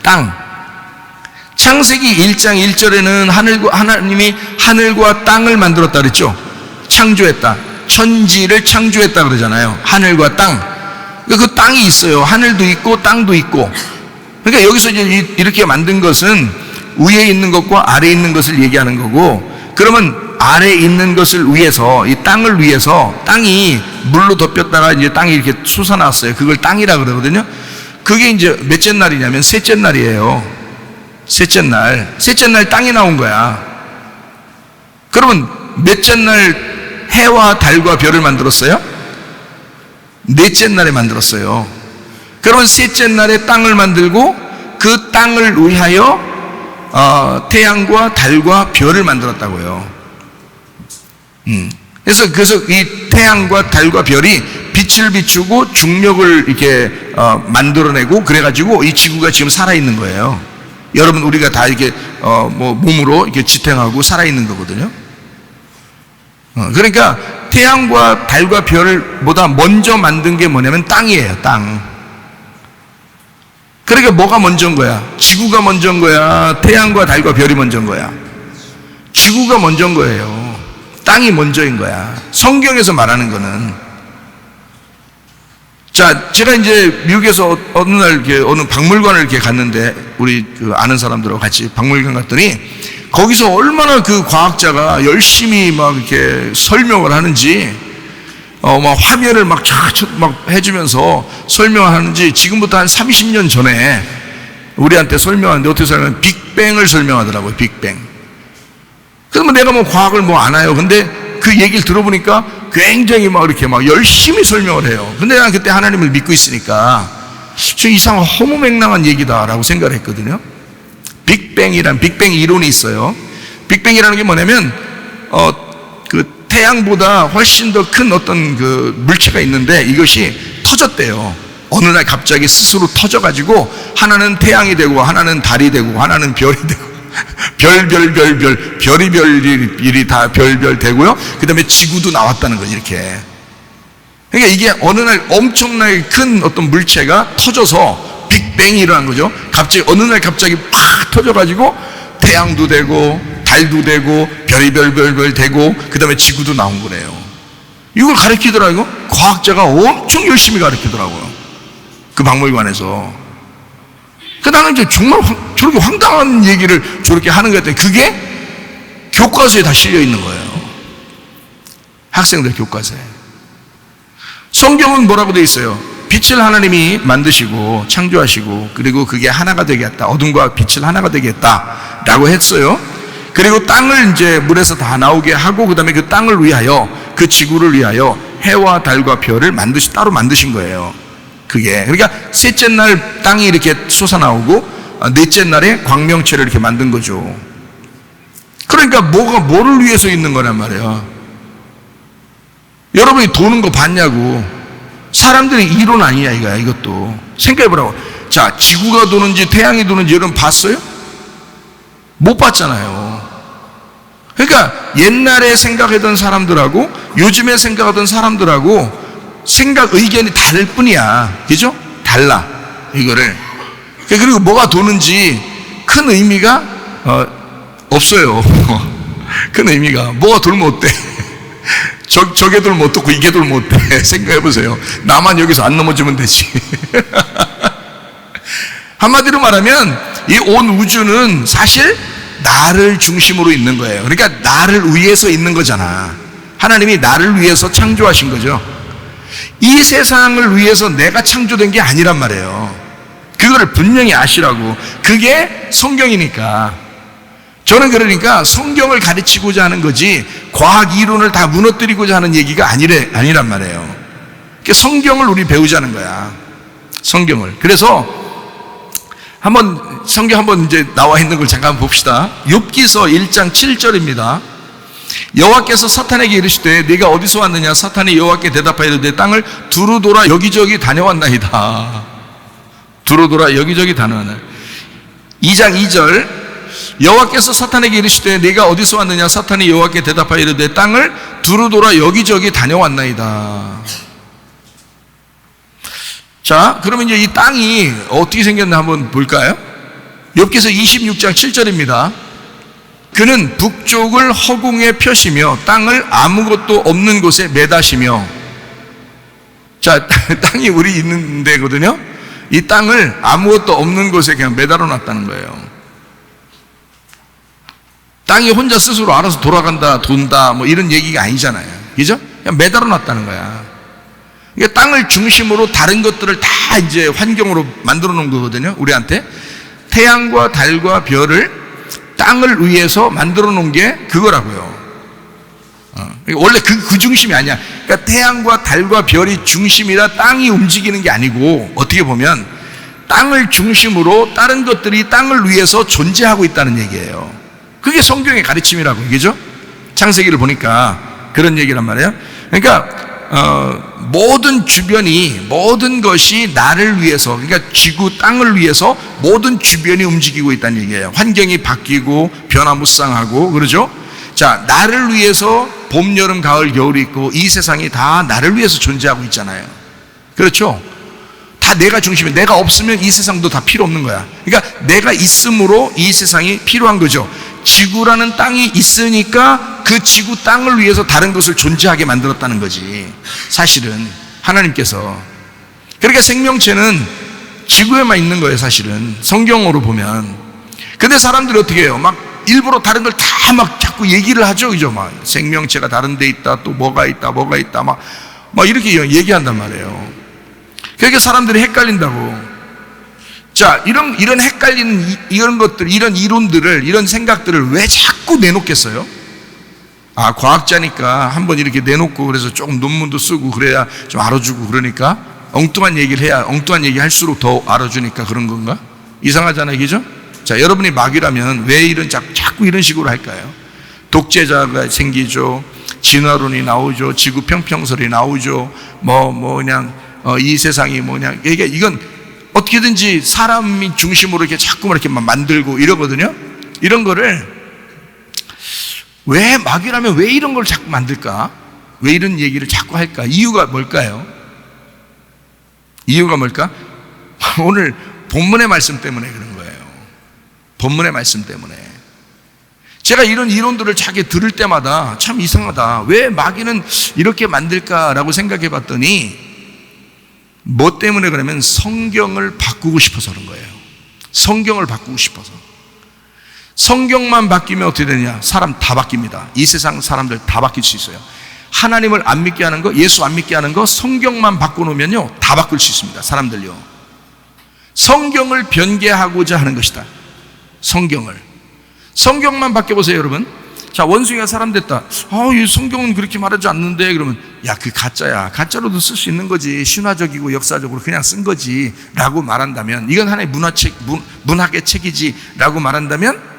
땅. 창세기 1장 1절에는 하나님이 하늘과 땅을 만들었다 그랬죠. 창조했다. 천지를 창조했다 그러잖아요. 하늘과 땅. 그 땅이 있어요. 하늘도 있고 땅도 있고. 그러니까 여기서 이제 이렇게 만든 것은 위에 있는 것과 아래에 있는 것을 얘기하는 거고, 그러면 아래에 있는 것을 위해서, 이 땅을 위해서, 땅이 물로 덮였다가 이제 땅이 이렇게 솟아났어요. 그걸 땅이라 그러거든요. 그게 이제 몇째 날이냐면 셋째 날이에요. 셋째 날 땅이 나온 거야. 그러면 몇째 날 해와 달과 별을 만들었어요? 넷째 날에 만들었어요. 그러면 셋째 날에 땅을 만들고 그 땅을 위하여 태양과 달과 별을 만들었다고요. 그래서 이 태양과 달과 별이 빛을 비추고 중력을 이렇게 만들어내고, 그래가지고 이 지구가 지금 살아있는 거예요. 여러분, 우리가 다 이렇게 뭐 몸으로 이렇게 지탱하고 살아있는 거거든요. 그러니까 태양과 달과 별보다 먼저 만든 게 뭐냐면 땅이에요. 땅. 그러니까 뭐가 먼저인 거야? 지구가 먼저인 거야? 태양과 달과 별이 먼저인 거야? 지구가 먼저인 거예요. 땅이 먼저인 거야. 성경에서 말하는 거는. 자, 제가 이제 미국에서 어느 날 이렇게 어느 박물관을 이렇게 갔는데, 우리 그 아는 사람들하고 같이 박물관 갔더니 거기서 얼마나 그 과학자가 열심히 막 이렇게 설명을 하는지, 막 화면을 막 해주면서 설명을 하는지, 지금부터 한 30년 전에 우리한테 설명하는데 어떻게 설명하면 빅뱅을 설명하더라고요. 빅뱅. 그러면 내가 뭐 과학을 뭐 안 해요. 근데 그 얘기를 들어보니까 굉장히 막 이렇게 막 열심히 설명을 해요. 근데 난 그때 하나님을 믿고 있으니까 저 이상한 허무맹랑한 얘기다라고 생각을 했거든요. 빅뱅 이론이 있어요. 빅뱅이라는 게 뭐냐면 그 태양보다 훨씬 더 큰 어떤 그 물체가 있는데, 이것이 터졌대요. 어느 날 갑자기 스스로 터져가지고 하나는 태양이 되고 하나는 달이 되고 하나는 별이 되고 별이 다 별별 되고요. 그 다음에 지구도 나왔다는 거죠. 이렇게. 그러니까 이게 어느 날 엄청나게 큰 어떤 물체가 터져서 빅뱅이 일어난 거죠. 갑자기 어느 날 갑자기 팍 터져가지고 태양도 되고 달도 되고 별이 별별별 되고 그 다음에 지구도 나온 거네요. 이걸 가르치더라고요. 과학자가 엄청 열심히 가르치더라고요. 그 박물관에서. 그 나는 이제 정말 저렇게 황당한 얘기를 저렇게 하는 것 같아요. 그게 교과서에 다 실려 있는 거예요. 학생들 교과서에. 성경은 뭐라고 되어 있어요? 빛을 하나님이 만드시고 창조하시고 그리고 그게 하나가 되겠다. 어둠과 빛을 하나가 되겠다 라고 했어요. 그리고 땅을 이제 물에서 다 나오게 하고 그 다음에 그 땅을 위하여 그 지구를 위하여 해와 달과 별을 따로 만드신 거예요. 그게 그러니까 셋째 날 땅이 이렇게 솟아나오고 넷째 날에 광명체를 이렇게 만든 거죠. 그러니까 뭐를 위해서 있는 거란 말이에요. 여러분이 도는 거 봤냐고. 사람들의 이론 아니냐 이거야. 이것도 생각해보라고. 자, 지구가 도는지 태양이 도는지 여러분 봤어요? 못 봤잖아요. 그러니까 옛날에 생각하던 사람들하고 요즘에 생각하던 사람들하고 생각 의견이 다를 뿐이야. 그죠? 달라 이거를. 그리고 뭐가 도는지 큰 의미가 없어요. 큰 의미가 뭐가 돌면 어때? 저게 돌면 어떻고 이게 돌면 어때? 생각해보세요. 나만 여기서 안 넘어지면 되지. 한마디로 말하면 이 온 우주는 사실 나를 중심으로 있는 거예요. 그러니까 나를 위해서 있는 거잖아. 하나님이 나를 위해서 창조하신 거죠. 이 세상을 위해서 내가 창조된 게 아니란 말이에요. 그거를 분명히 아시라고. 그게 성경이니까. 저는 그러니까 성경을 가르치고자 하는 거지 과학 이론을 다 무너뜨리고자 하는 얘기가 아니란 말이에요. 성경을 우리 배우자는 거야. 성경을. 그래서 성경 한번 이제 나와 있는 걸 잠깐 봅시다. 욥기서 1장 7절입니다. 여호와께서 사탄에게 이르시되 네가 어디서 왔느냐? 사탄이 여호와께 대답하여 내 땅을 두루 돌아 여기저기 다녀왔나이다. 두루 돌아 여기저기 다녀왔나. 2장 2절 여호와께서 사탄에게 이르시되 네가 어디서 왔느냐? 사탄이 여호와께 대답하여 이르되 땅을 두루 돌아 여기저기 다녀왔나이다. 자, 그러면 이제 이 땅이 어떻게 생겼나 한번 볼까요? 욥기서 26장 7절입니다. 그는 북쪽을 허공에 펴시며 땅을 아무것도 없는 곳에 매다시며. 자, 땅이 우리 있는 데거든요. 이 땅을 아무것도 없는 곳에 그냥 매달아 놨다는 거예요. 땅이 혼자 스스로 알아서 돌아간다, 돈다, 뭐 이런 얘기가 아니잖아요. 그죠? 그냥 매달아 놨다는 거야. 그러니까 땅을 중심으로 다른 것들을 다 이제 환경으로 만들어 놓은 거거든요. 우리한테. 태양과 달과 별을 땅을 위해서 만들어 놓은 게 그거라고요. 원래 그 중심이 아니야. 그러니까 태양과 달과 별이 중심이라 땅이 움직이는 게 아니고 어떻게 보면 땅을 중심으로 다른 것들이 땅을 위해서 존재하고 있다는 얘기예요. 그게 성경의 가르침이라고 얘기죠. 창세기를 보니까 그런 얘기란 말이에요. 그러니까 모든 주변이 모든 것이 나를 위해서, 그러니까 지구 땅을 위해서 모든 주변이 움직이고 있다는 얘기예요. 환경이 바뀌고 변화무쌍하고 그러죠. 자, 나를 위해서 봄, 여름, 가을, 겨울이 있고 이 세상이 다 나를 위해서 존재하고 있잖아요. 그렇죠? 다 내가 중심이에요. 내가 없으면 이 세상도 다 필요 없는 거야. 그러니까 내가 있음으로 이 세상이 필요한 거죠. 지구라는 땅이 있으니까 그 지구 땅을 위해서 다른 것을 존재하게 만들었다는 거지. 사실은 하나님께서. 그러니까 생명체는 지구에만 있는 거예요. 사실은 성경으로 보면. 근데 사람들이 어떻게 해요? 막 일부러 다른 걸 다 막 자꾸 얘기를 하죠. 그죠? 막 생명체가 다른 데 있다, 또 뭐가 있다 막 이렇게 얘기한단 말이에요. 그러니까 사람들이 헷갈린다고. 자, 이런 헷갈리는 이런 것들, 이런 이론들을, 이런 생각들을 왜 자꾸 내놓겠어요? 아, 과학자니까 한번 이렇게 내놓고 그래서 조금 논문도 쓰고 그래야 좀 알아주고 그러니까 엉뚱한 얘기를 해야 엉뚱한 얘기 할수록 더 알아주니까 그런 건가? 이상하잖아요. 그죠? 자, 여러분이 막이라면 왜 자꾸 이런 식으로 할까요? 독재자가 생기죠. 진화론이 나오죠. 지구 평평설이 나오죠. 그냥 이 세상이 그냥 이건 어떻게든지 사람이 중심으로 이렇게 자꾸 이렇게 만들고 이러거든요. 이런 거를 왜 막이라면 왜 이런 걸 자꾸 만들까? 왜 이런 얘기를 자꾸 할까? 이유가 뭘까요? 이유가 뭘까? 오늘 본문의 말씀 때문에 그런 거예요. 본문의 말씀 때문에. 제가 이런 이론들을 자기 들을 때마다 참 이상하다. 왜 마귀는 이렇게 만들까라고 생각해 봤더니 뭐 때문에 그러면 성경을 바꾸고 싶어서 그런 거예요. 성경을 바꾸고 싶어서. 성경만 바뀌면 어떻게 되냐? 사람 다 바뀝니다. 이 세상 사람들 다 바뀔 수 있어요. 하나님을 안 믿게 하는 거, 예수 안 믿게 하는 거, 성경만 바꿔놓으면요 다 바꿀 수 있습니다. 사람들요. 성경을 변개하고자 하는 것이다. 성경만 바뀌어보세요, 여러분. 자, 원숭이가 사람 됐다. 이 성경은 그렇게 말하지 않는데. 그러면 야, 그 가짜야. 가짜로도 쓸 수 있는 거지. 신화적이고 역사적으로 그냥 쓴 거지 라고 말한다면, 이건 하나의 문학의 책이지 라고 말한다면,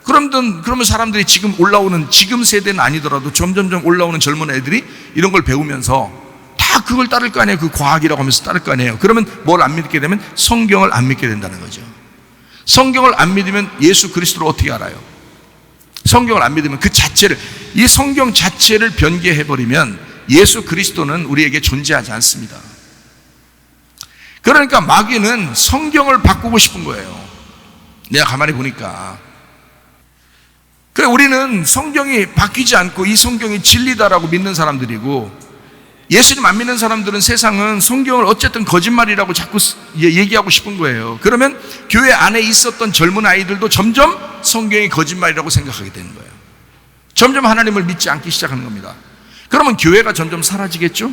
그러면 사람들이 지금 세대는 아니더라도 점점점 올라오는 젊은 애들이 이런 걸 배우면서 다 그걸 따를 거 아니에요. 그 과학이라고 하면서 따를 거 아니에요. 그러면 뭘 안 믿게 되면 성경을 안 믿게 된다는 거죠. 성경을 안 믿으면 예수 그리스도를 어떻게 알아요? 성경을 안 믿으면 이 성경 자체를 변개해버리면 예수 그리스도는 우리에게 존재하지 않습니다. 그러니까 마귀는 성경을 바꾸고 싶은 거예요. 내가 가만히 보니까. 그래, 우리는 성경이 바뀌지 않고 이 성경이 진리다라고 믿는 사람들이고, 예수님 안 믿는 사람들은 세상은 성경을 어쨌든 거짓말이라고 자꾸 얘기하고 싶은 거예요. 그러면 교회 안에 있었던 젊은 아이들도 점점 성경이 거짓말이라고 생각하게 되는 거예요. 점점 하나님을 믿지 않기 시작하는 겁니다. 그러면 교회가 점점 사라지겠죠?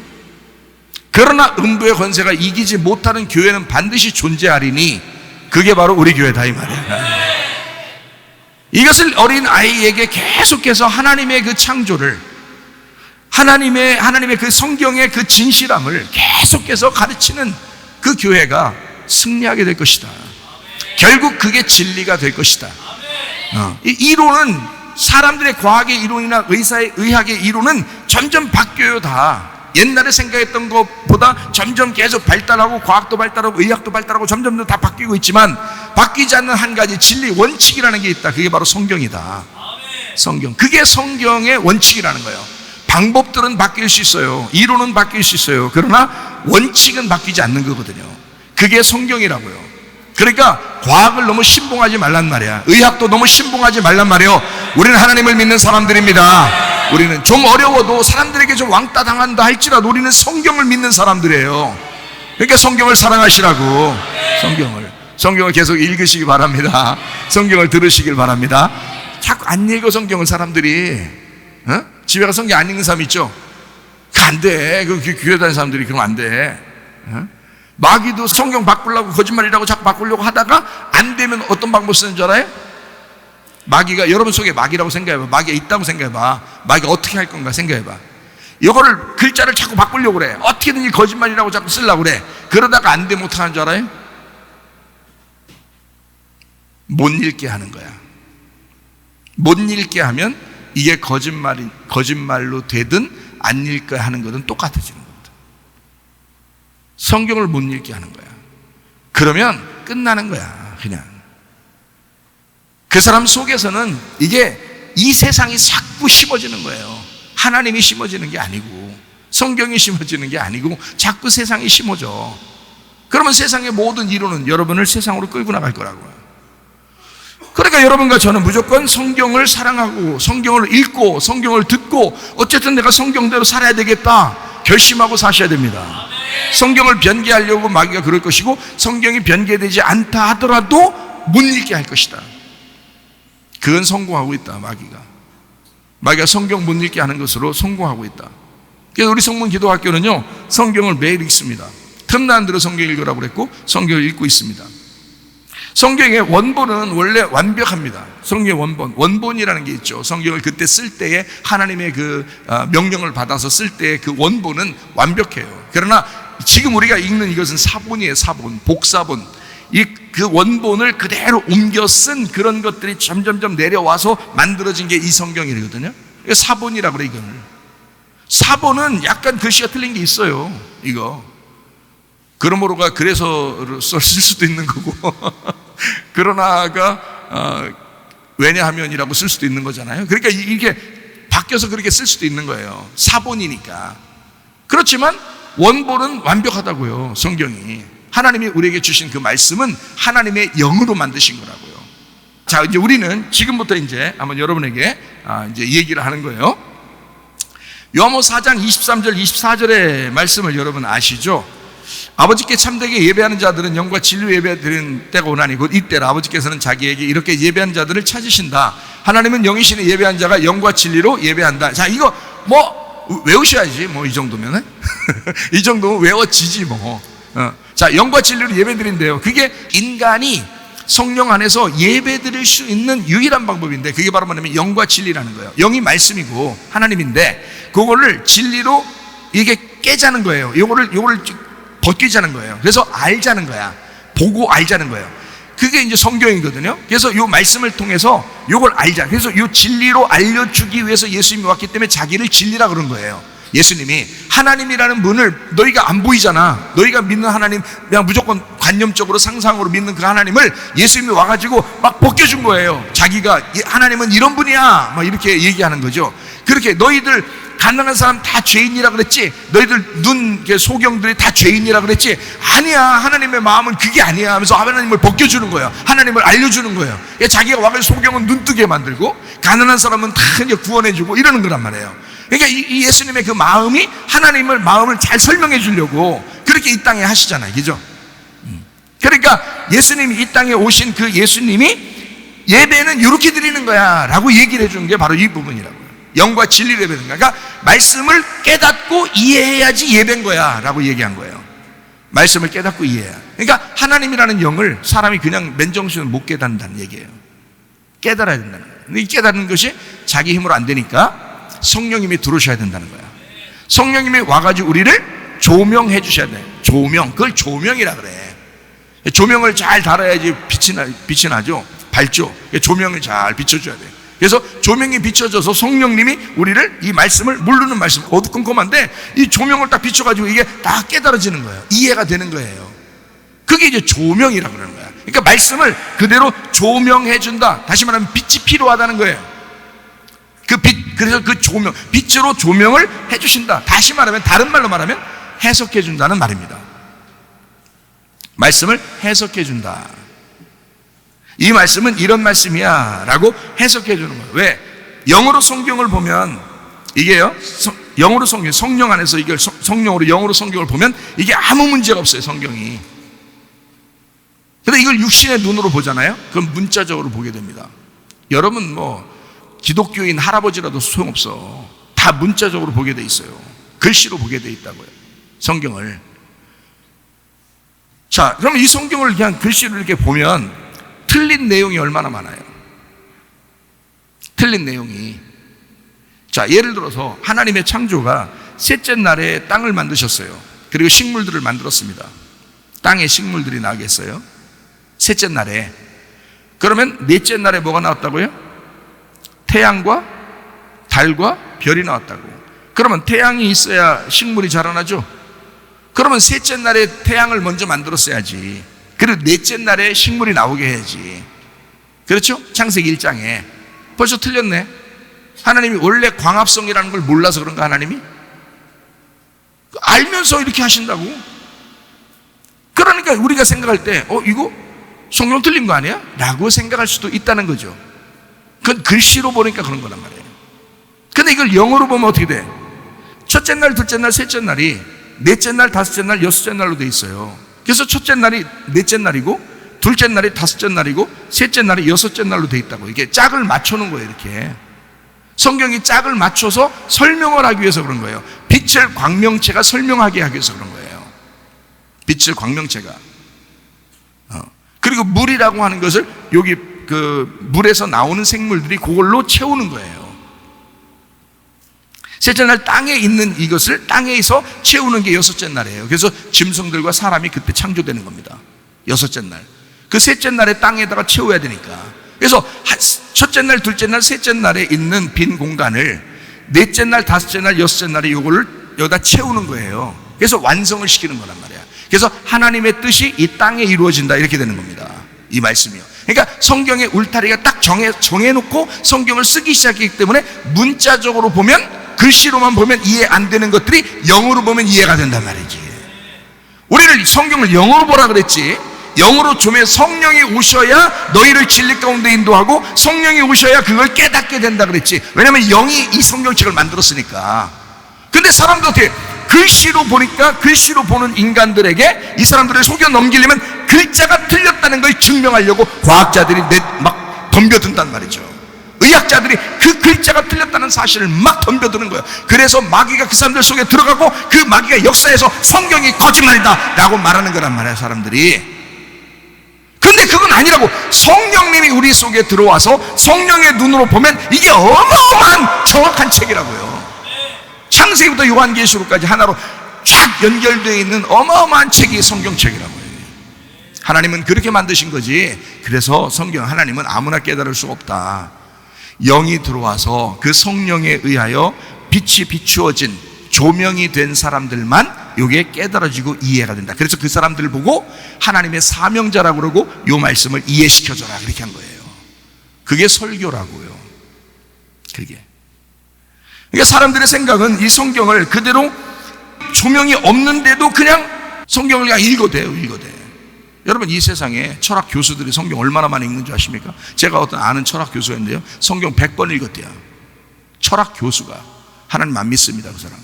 그러나 음부의 권세가 이기지 못하는 교회는 반드시 존재하리니 그게 바로 우리 교회다, 이 말이에요. 이것을 어린 아이에게 계속해서 하나님의 그 창조를, 하나님의 그 성경의 그 진실함을 계속해서 가르치는 그 교회가 승리하게 될 것이다. 결국 그게 진리가 될 것이다. 이 이론은, 사람들의 과학의 이론이나 의학의 이론은 점점 바뀌어요. 다 옛날에 생각했던 것보다 점점 계속 발달하고, 과학도 발달하고 의학도 발달하고 점점 다 바뀌고 있지만, 바뀌지 않는 한 가지 진리 원칙이라는 게 있다. 그게 바로 성경이다. 성경. 그게 성경의 원칙이라는 거예요. 방법들은 바뀔 수 있어요. 이론은 바뀔 수 있어요. 그러나 원칙은 바뀌지 않는 거거든요. 그게 성경이라고요. 그러니까 과학을 너무 신봉하지 말란 말이야. 의학도 너무 신봉하지 말란 말이에요. 우리는 하나님을 믿는 사람들입니다. 우리는 좀 어려워도, 사람들에게 좀 왕따 당한다 할지라도 우리는 성경을 믿는 사람들이에요. 그러니까 성경을 사랑하시라고. 성경을 계속 읽으시기 바랍니다. 성경을 들으시길 바랍니다. 자꾸 안 읽어 성경을 사람들이. 집에 가서 성경 안 읽는 사람 있죠? 안 돼. 교회 다니는 사람들이 그러면 안 돼. 마귀도 성경 바꾸려고, 거짓말이라고 자꾸 바꾸려고 하다가 안 되면 어떤 방법 쓰는 줄 알아요? 마귀가 여러분 속에 마귀라고 생각해봐. 마귀가 있다고 생각해봐. 마귀가 어떻게 할 건가 생각해봐. 이거를 글자를 자꾸 바꾸려고 그래. 어떻게든지 거짓말이라고 자꾸 쓰려고 그래. 그러다가 안 되면 어떻게 하는 줄 알아요? 못 읽게 하는 거야. 못 읽게 하면 이게 거짓말로 되든 안 읽게 하는 것은 똑같아지는 겁니다. 성경을 못 읽게 하는 거야. 그러면 끝나는 거야. 그냥 그 사람 속에서는 이게 이 세상이 자꾸 심어지는 거예요. 하나님이 심어지는 게 아니고, 성경이 심어지는 게 아니고 자꾸 세상이 심어져. 그러면 세상의 모든 이론은 여러분을 세상으로 끌고 나갈 거라고요. 그러니까 여러분과 저는 무조건 성경을 사랑하고, 성경을 읽고, 성경을 듣고, 어쨌든 내가 성경대로 살아야 되겠다 결심하고 사셔야 됩니다. 성경을 변개하려고 마귀가 그럴 것이고, 성경이 변개되지 않다 하더라도 못 읽게 할 것이다. 그건 성공하고 있다. 마귀가 성경 못 읽게 하는 것으로 성공하고 있다. 그래서 우리 성문 기도학교는요, 성경을 매일 읽습니다. 틈나는 대로 성경 읽으라고 그랬고 성경을 읽고 있습니다. 성경의 원본은 원래 완벽합니다. 성경의 원본이라는 게 있죠. 성경을 그때 쓸 때에 하나님의 그 명령을 받아서 쓸 때의 그 원본은 완벽해요. 그러나 지금 우리가 읽는 이것은 사본이에요. 사본, 복사본. 그 원본을 그대로 옮겨 쓴 그런 것들이 점점점 내려와서 만들어진 게 이 성경이거든요. 사본이라고 그래. 이거는 사본은 약간 글씨가 틀린 게 있어요. 이거 그러므로가 그래서 쓸 수도 있는 거고 왜냐하면이라고 쓸 수도 있는 거잖아요. 그러니까 이게 바뀌어서 그렇게 쓸 수도 있는 거예요. 사본이니까. 그렇지만 원본은 완벽하다고요. 성경이. 하나님이 우리에게 주신 그 말씀은 하나님의 영으로 만드신 거라고요. 자, 이제 우리는 지금부터 이제 한번 여러분에게 이제 얘기를 하는 거예요. 요한복음 4장 23절 24절의 말씀을 여러분 아시죠? 아버지께 참되게 예배하는 자들은 영과 진리로 예배드리는 때가 오나니 곧 이때라. 아버지께서는 자기에게 이렇게 예배하는 자들을 찾으신다. 하나님은 영이시니 예배한 자가 영과 진리로 예배한다. 자, 이거 뭐 외우셔야지. 뭐 이 정도면은 이 정도면 외워지지 뭐. 자, 영과 진리로 예배드린대요. 그게 인간이 성령 안에서 예배드릴 수 있는 유일한 방법인데, 그게 바로 뭐냐면 영과 진리라는 거예요. 영이 말씀이고 하나님인데 그거를 진리로 이게 깨자는 거예요. 요거를 벗기자는 거예요. 그래서 알자는 거야. 보고 알자는 거예요. 그게 이제 성경이거든요. 그래서 요 말씀을 통해서 요걸 알자. 그래서 요 진리로 알려주기 위해서 예수님이 왔기 때문에 자기를 진리라 그런 거예요. 예수님이 하나님이라는 분을, 너희가 안 보이잖아. 너희가 믿는 하나님, 그냥 무조건 관념적으로 상상으로 믿는 그 하나님을 예수님이 와가지고 막 벗겨준 거예요. 자기가 하나님은 이런 분이야 막 이렇게 얘기하는 거죠. 그렇게 너희들 가난한 사람 다 죄인이라 그랬지? 너희들 소경들이 다 죄인이라 그랬지? 아니야, 하나님의 마음은 그게 아니야 하면서 하나님을 벗겨주는 거예요. 하나님을 알려주는 거예요. 자기가 와가지고 소경은 눈뜨게 만들고 가난한 사람은 다 이제 구원해주고 이러는 거란 말이에요. 그러니까 이 예수님의 그 마음이 마음을 잘 설명해 주려고 그렇게 이 땅에 하시잖아요. 그죠? 그러니까 예수님이 이 땅에 오신 그 예수님이 예배는 이렇게 드리는 거야 라고 얘기를 해주는 게 바로 이 부분이라고요. 영과 진리로 예배는 거야. 그러니까 말씀을 깨닫고 이해해야지 예배인 거야 라고 얘기한 거예요. 말씀을 깨닫고 이해해야. 그러니까 하나님이라는 영을 사람이 그냥 맨정신으로 못 깨닫는다는 얘기예요. 깨달아야 된다는 거예요. 근데 이 깨닫는 것이 자기 힘으로 안 되니까 성령님이 들어오셔야 된다는 거야. 성령님이 와가지고 우리를 조명해 주셔야 돼. 조명, 그걸 조명이라 그래. 조명을 잘 달아야지 빛이 나죠. 밝죠. 조명을 잘 비춰줘야 돼. 그래서 조명이 비춰져서 성령님이 우리를 이 말씀을, 모르는 말씀, 어두컴컴한데 이 조명을 딱 비춰가지고 이게 딱 깨달아지는 거예요. 이해가 되는 거예요. 그게 이제 조명이라고 그러는 거야. 그러니까 말씀을 그대로 조명해준다. 다시 말하면 빛이 필요하다는 거예요. 그 빛, 그래서 그 조명, 빛으로 조명을 해주신다. 다시 말하면, 다른 말로 말하면 해석해준다는 말입니다. 말씀을 해석해준다. 이 말씀은 이런 말씀이야 라고 해석해주는 거예요. 왜? 영어로 성경을 보면 이게요, 영어로 성령 안에서 이걸 성령으로 영어로 성경을 보면 이게 아무 문제가 없어요. 성경이. 근데 이걸 육신의 눈으로 보잖아요. 그럼 문자적으로 보게 됩니다. 여러분 뭐 기독교인 할아버지라도 소용없어. 다 문자적으로 보게 돼 있어요. 글씨로 보게 돼 있다고요. 성경을. 자, 그럼 이 성경을 그냥 글씨로 이렇게 보면 틀린 내용이 얼마나 많아요. 틀린 내용이. 자, 예를 들어서 하나님의 창조가 셋째 날에 땅을 만드셨어요. 그리고 식물들을 만들었습니다. 땅에 식물들이 나게 했어요. 셋째 날에. 그러면 넷째 날에 뭐가 나왔다고요? 태양과 달과 별이 나왔다고. 그러면 태양이 있어야 식물이 자라나죠. 그러면 셋째 날에 태양을 먼저 만들었어야지. 그리고 넷째 날에 식물이 나오게 해야지. 그렇죠? 창세기 1장에. 벌써 틀렸네. 하나님이 원래 광합성이라는 걸 몰라서 그런가, 하나님이? 알면서 이렇게 하신다고. 그러니까 우리가 생각할 때 이거 성경 틀린 거 아니야? 라고 생각할 수도 있다는 거죠. 그건 글씨로 보니까 그런 거란 말이에요. 근데 이걸 영어로 보면 어떻게 돼? 첫째 날, 둘째 날, 셋째 날이 넷째 날, 다섯째 날, 여섯째 날로 돼 있어요. 그래서 첫째 날이 넷째 날이고, 둘째 날이 다섯째 날이고, 셋째 날이 여섯째 날로 돼 있다고. 이게 짝을 맞춰놓은 거예요. 이렇게 성경이 짝을 맞춰서 설명을 하기 위해서 그런 거예요. 빛을 광명체가 설명하게 하기 위해서 그런 거예요. 빛을 광명체가. 그리고 물이라고 하는 것을 여기 그 물에서 나오는 생물들이 그걸로 채우는 거예요. 셋째 날 땅에 있는 이것을 땅에서 채우는 게 여섯째 날이에요. 그래서 짐승들과 사람이 그때 창조되는 겁니다. 여섯째 날. 그 셋째 날에 땅에다가 채워야 되니까. 그래서 첫째 날, 둘째 날, 셋째 날에 있는 빈 공간을 넷째 날, 다섯째 날, 여섯째 날에 이거를 여기다 채우는 거예요. 그래서 완성을 시키는 거란 말이야. 그래서 하나님의 뜻이 이 땅에 이루어진다, 이렇게 되는 겁니다. 이 말씀이요. 그러니까 성경의 울타리가 딱 정해놓고 성경을 쓰기 시작했기 때문에 문자적으로 보면, 글씨로만 보면 이해 안 되는 것들이 영어로 보면 이해가 된단 말이지. 우리는 성경을 영어로 보라 그랬지. 영어로 주면 성령이 오셔야 너희를 진리 가운데 인도하고 성령이 오셔야 그걸 깨닫게 된다 그랬지. 왜냐하면 영이 이 성경책을 만들었으니까. 근데 사람도 어떻게 글씨로 보니까, 글씨로 보는 인간들에게 이 사람들을 속여 넘기려면 글자가 틀렸다는 걸 증명하려고 과학자들이 막 덤벼든단 말이죠. 의학자들이 그 글자가 틀렸다는 사실을 막 덤벼드는 거예요. 그래서 마귀가 그 사람들 속에 들어가고 그 마귀가 역사에서 성경이 거짓말이다 라고 말하는 거란 말이에요, 사람들이. 근데 그건 아니라고. 성령님이 우리 속에 들어와서 성령의 눈으로 보면 이게 어마어마한 정확한 책이라고요. 창세기부터 요한계시록까지 하나로 쫙 연결되어 있는 어마어마한 책이 성경책이라고요. 하나님은 그렇게 만드신 거지. 그래서 성경, 하나님은 아무나 깨달을 수 없다. 영이 들어와서 그 성령에 의하여 빛이 비추어진 조명이 된 사람들만 이게 깨달아지고 이해가 된다. 그래서 그 사람들을 보고 하나님의 사명자라고 그러고 이 말씀을 이해시켜줘라 그렇게 한 거예요. 그게 설교라고요. 그게. 그러니까 사람들의 생각은 이 성경을 그대로 조명이 없는데도 그냥 성경을 그냥 읽어대요. 여러분, 이 세상에 철학 교수들이 성경 얼마나 많이 읽는 줄 아십니까? 제가 어떤 아는 철학 교수가 있는데요, 성경 100번 읽었대요. 철학 교수가. 하나님 안 믿습니다, 그 사람.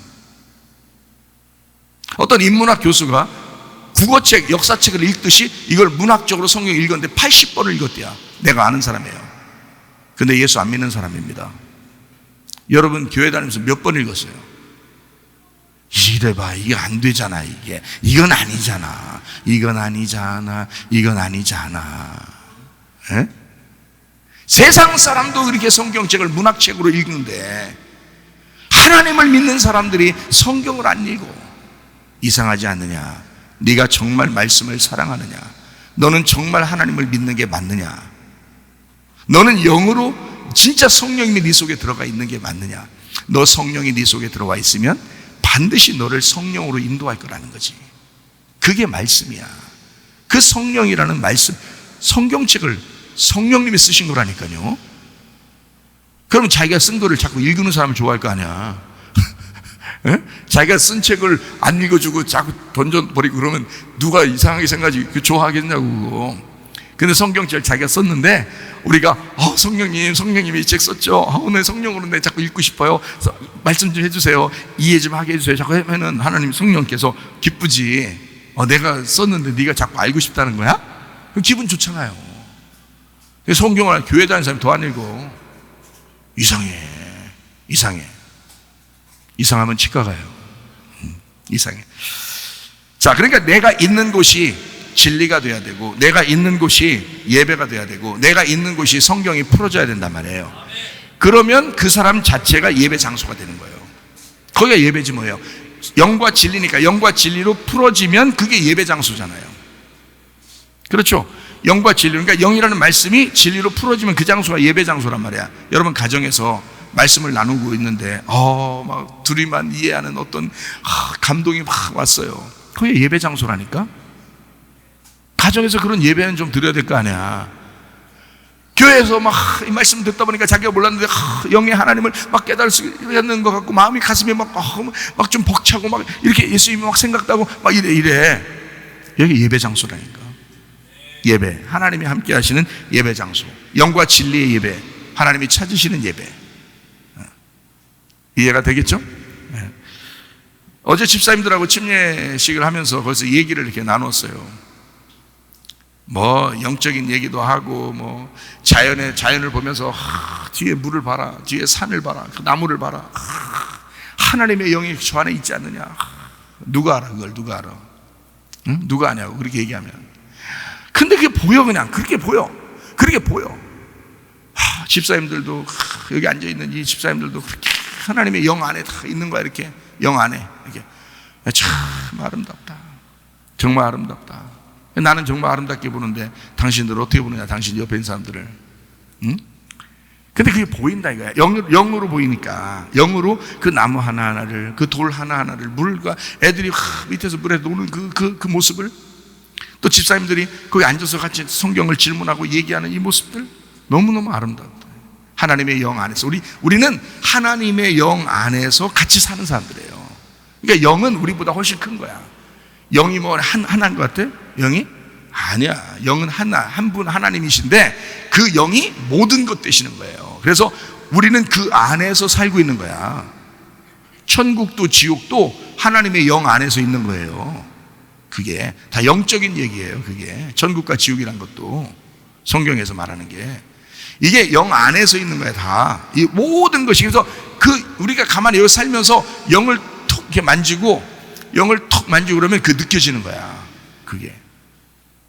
어떤 인문학 교수가 국어책, 역사책을 읽듯이 이걸 문학적으로 성경을 읽었는데 80번을 읽었대요. 내가 아는 사람이에요. 근데 예수 안 믿는 사람입니다. 여러분, 교회 다니면서 몇 번 읽었어요? 이래봐, 이게 안 되잖아. 이건 아니잖아. 에? 세상 사람도 이렇게 성경책을 문학책으로 읽는데 하나님을 믿는 사람들이 성경을 안 읽어. 이상하지 않느냐? 네가 정말 말씀을 사랑하느냐? 너는 정말 하나님을 믿는 게 맞느냐? 너는 영으로 진짜 성령님이 네 속에 들어가 있는 게 맞느냐? 너 성령이 네 속에 들어와 있으면 반드시 너를 성령으로 인도할 거라는 거지. 그게 말씀이야. 그 성령이라는 말씀, 성경책을 성령님이 쓰신 거라니까요. 그러면 자기가 쓴 거를 자꾸 읽는 사람을 좋아할 거 아니야. 자기가 쓴 책을 안 읽어주고 자꾸 던져버리고 그러면 누가 이상하게 생각하지 좋아하겠냐고. 근데 성경책을 자기가 썼는데 우리가 성령님이 이 책 썼죠. 오늘 성령으로 내 자꾸 읽고 싶어요. 말씀 좀 해주세요. 이해 좀 하게 해주세요. 자꾸 하면은 하나님 성령께서 기쁘지. 내가 썼는데 네가 자꾸 알고 싶다는 거야? 그럼 기분 좋잖아요. 성경을 교회 다니는 사람이 더 안 읽어. 이상해. 이상하면 치과 가요. 이상해. 자, 그러니까 내가 있는 곳이 진리가 돼야 되고, 내가 있는 곳이 예배가 돼야 되고, 내가 있는 곳이 성경이 풀어져야 된단 말이에요. 그러면 그 사람 자체가 예배 장소가 되는 거예요. 거기가 예배지 뭐예요. 영과 진리니까 영과 진리로 풀어지면 그게 예배 장소잖아요. 그렇죠? 영과 진리, 그러니까 영이라는 말씀이 진리로 풀어지면 그 장소가 예배 장소란 말이야. 여러분, 가정에서 말씀을 나누고 있는데 막 둘이만 이해하는 어떤 감동이 막 왔어요. 그게 예배 장소라니까. 가정에서 그런 예배는 좀 드려야 될 거 아니야. 교회에서 막 이 말씀 듣다 보니까 자기가 몰랐는데 영의 하나님을 막 깨달을 수 있는 것 같고 마음이 가슴이 막 좀 벅차고 막 이렇게 예수님이 막 생각나고 막 이래. 여기 예배 장소라니까. 예배, 하나님이 함께 하시는 예배 장소, 영과 진리의 예배, 하나님이 찾으시는 예배. 이해가 되겠죠? 네. 어제 집사님들하고 침례식을 하면서 거기서 얘기를 이렇게 나눴어요. 영적인 얘기도 하고 자연을 보면서 뒤에 물을 봐라, 뒤에 산을 봐라, 그 나무를 봐라. 하나님의 영이 저 안에 있지 않느냐. 누가 알아? 그걸 누가 알아? 응? 누가 아냐고 그렇게 얘기하면. 근데 그게 보여. 그냥 그렇게 보여. 집사님들도 여기 앉아있는 이 집사님들도 그렇게 하나님의 영 안에 다 있는 거야. 이렇게 영 안에 이렇게. 참 아름답다. 정말 아름답다. 나는 정말 아름답게 보는데 당신들 어떻게 보느냐, 당신 옆에 있는 사람들을. 응? 근데 그게 보인다 이거야. 영으로 보이니까. 영으로 그 나무 하나하나를, 그 돌 하나하나를, 물과 애들이 밑에서 물에 노는 그 모습을 또 집사님들이 거기 앉아서 같이 성경을 질문하고 얘기하는 이 모습들 너무너무 아름답다. 하나님의 영 안에서 우리는 하나님의 영 안에서 같이 사는 사람들이에요. 그러니까 영은 우리보다 훨씬 큰 거야. 영이 뭐 하나인 것 같아? 영이? 아니야. 영은 한 분 하나님이신데 그 영이 모든 것 되시는 거예요. 그래서 우리는 그 안에서 살고 있는 거야. 천국도 지옥도 하나님의 영 안에서 있는 거예요. 그게 다 영적인 얘기예요. 그게 천국과 지옥이란 것도 성경에서 말하는 게 이게 영 안에서 있는 거야. 다 이 모든 것이. 그래서 우리가 가만히 여기 살면서 영을 톡 이렇게 만지고 영을 톡 만지고 그러면 그 느껴지는 거야. 그게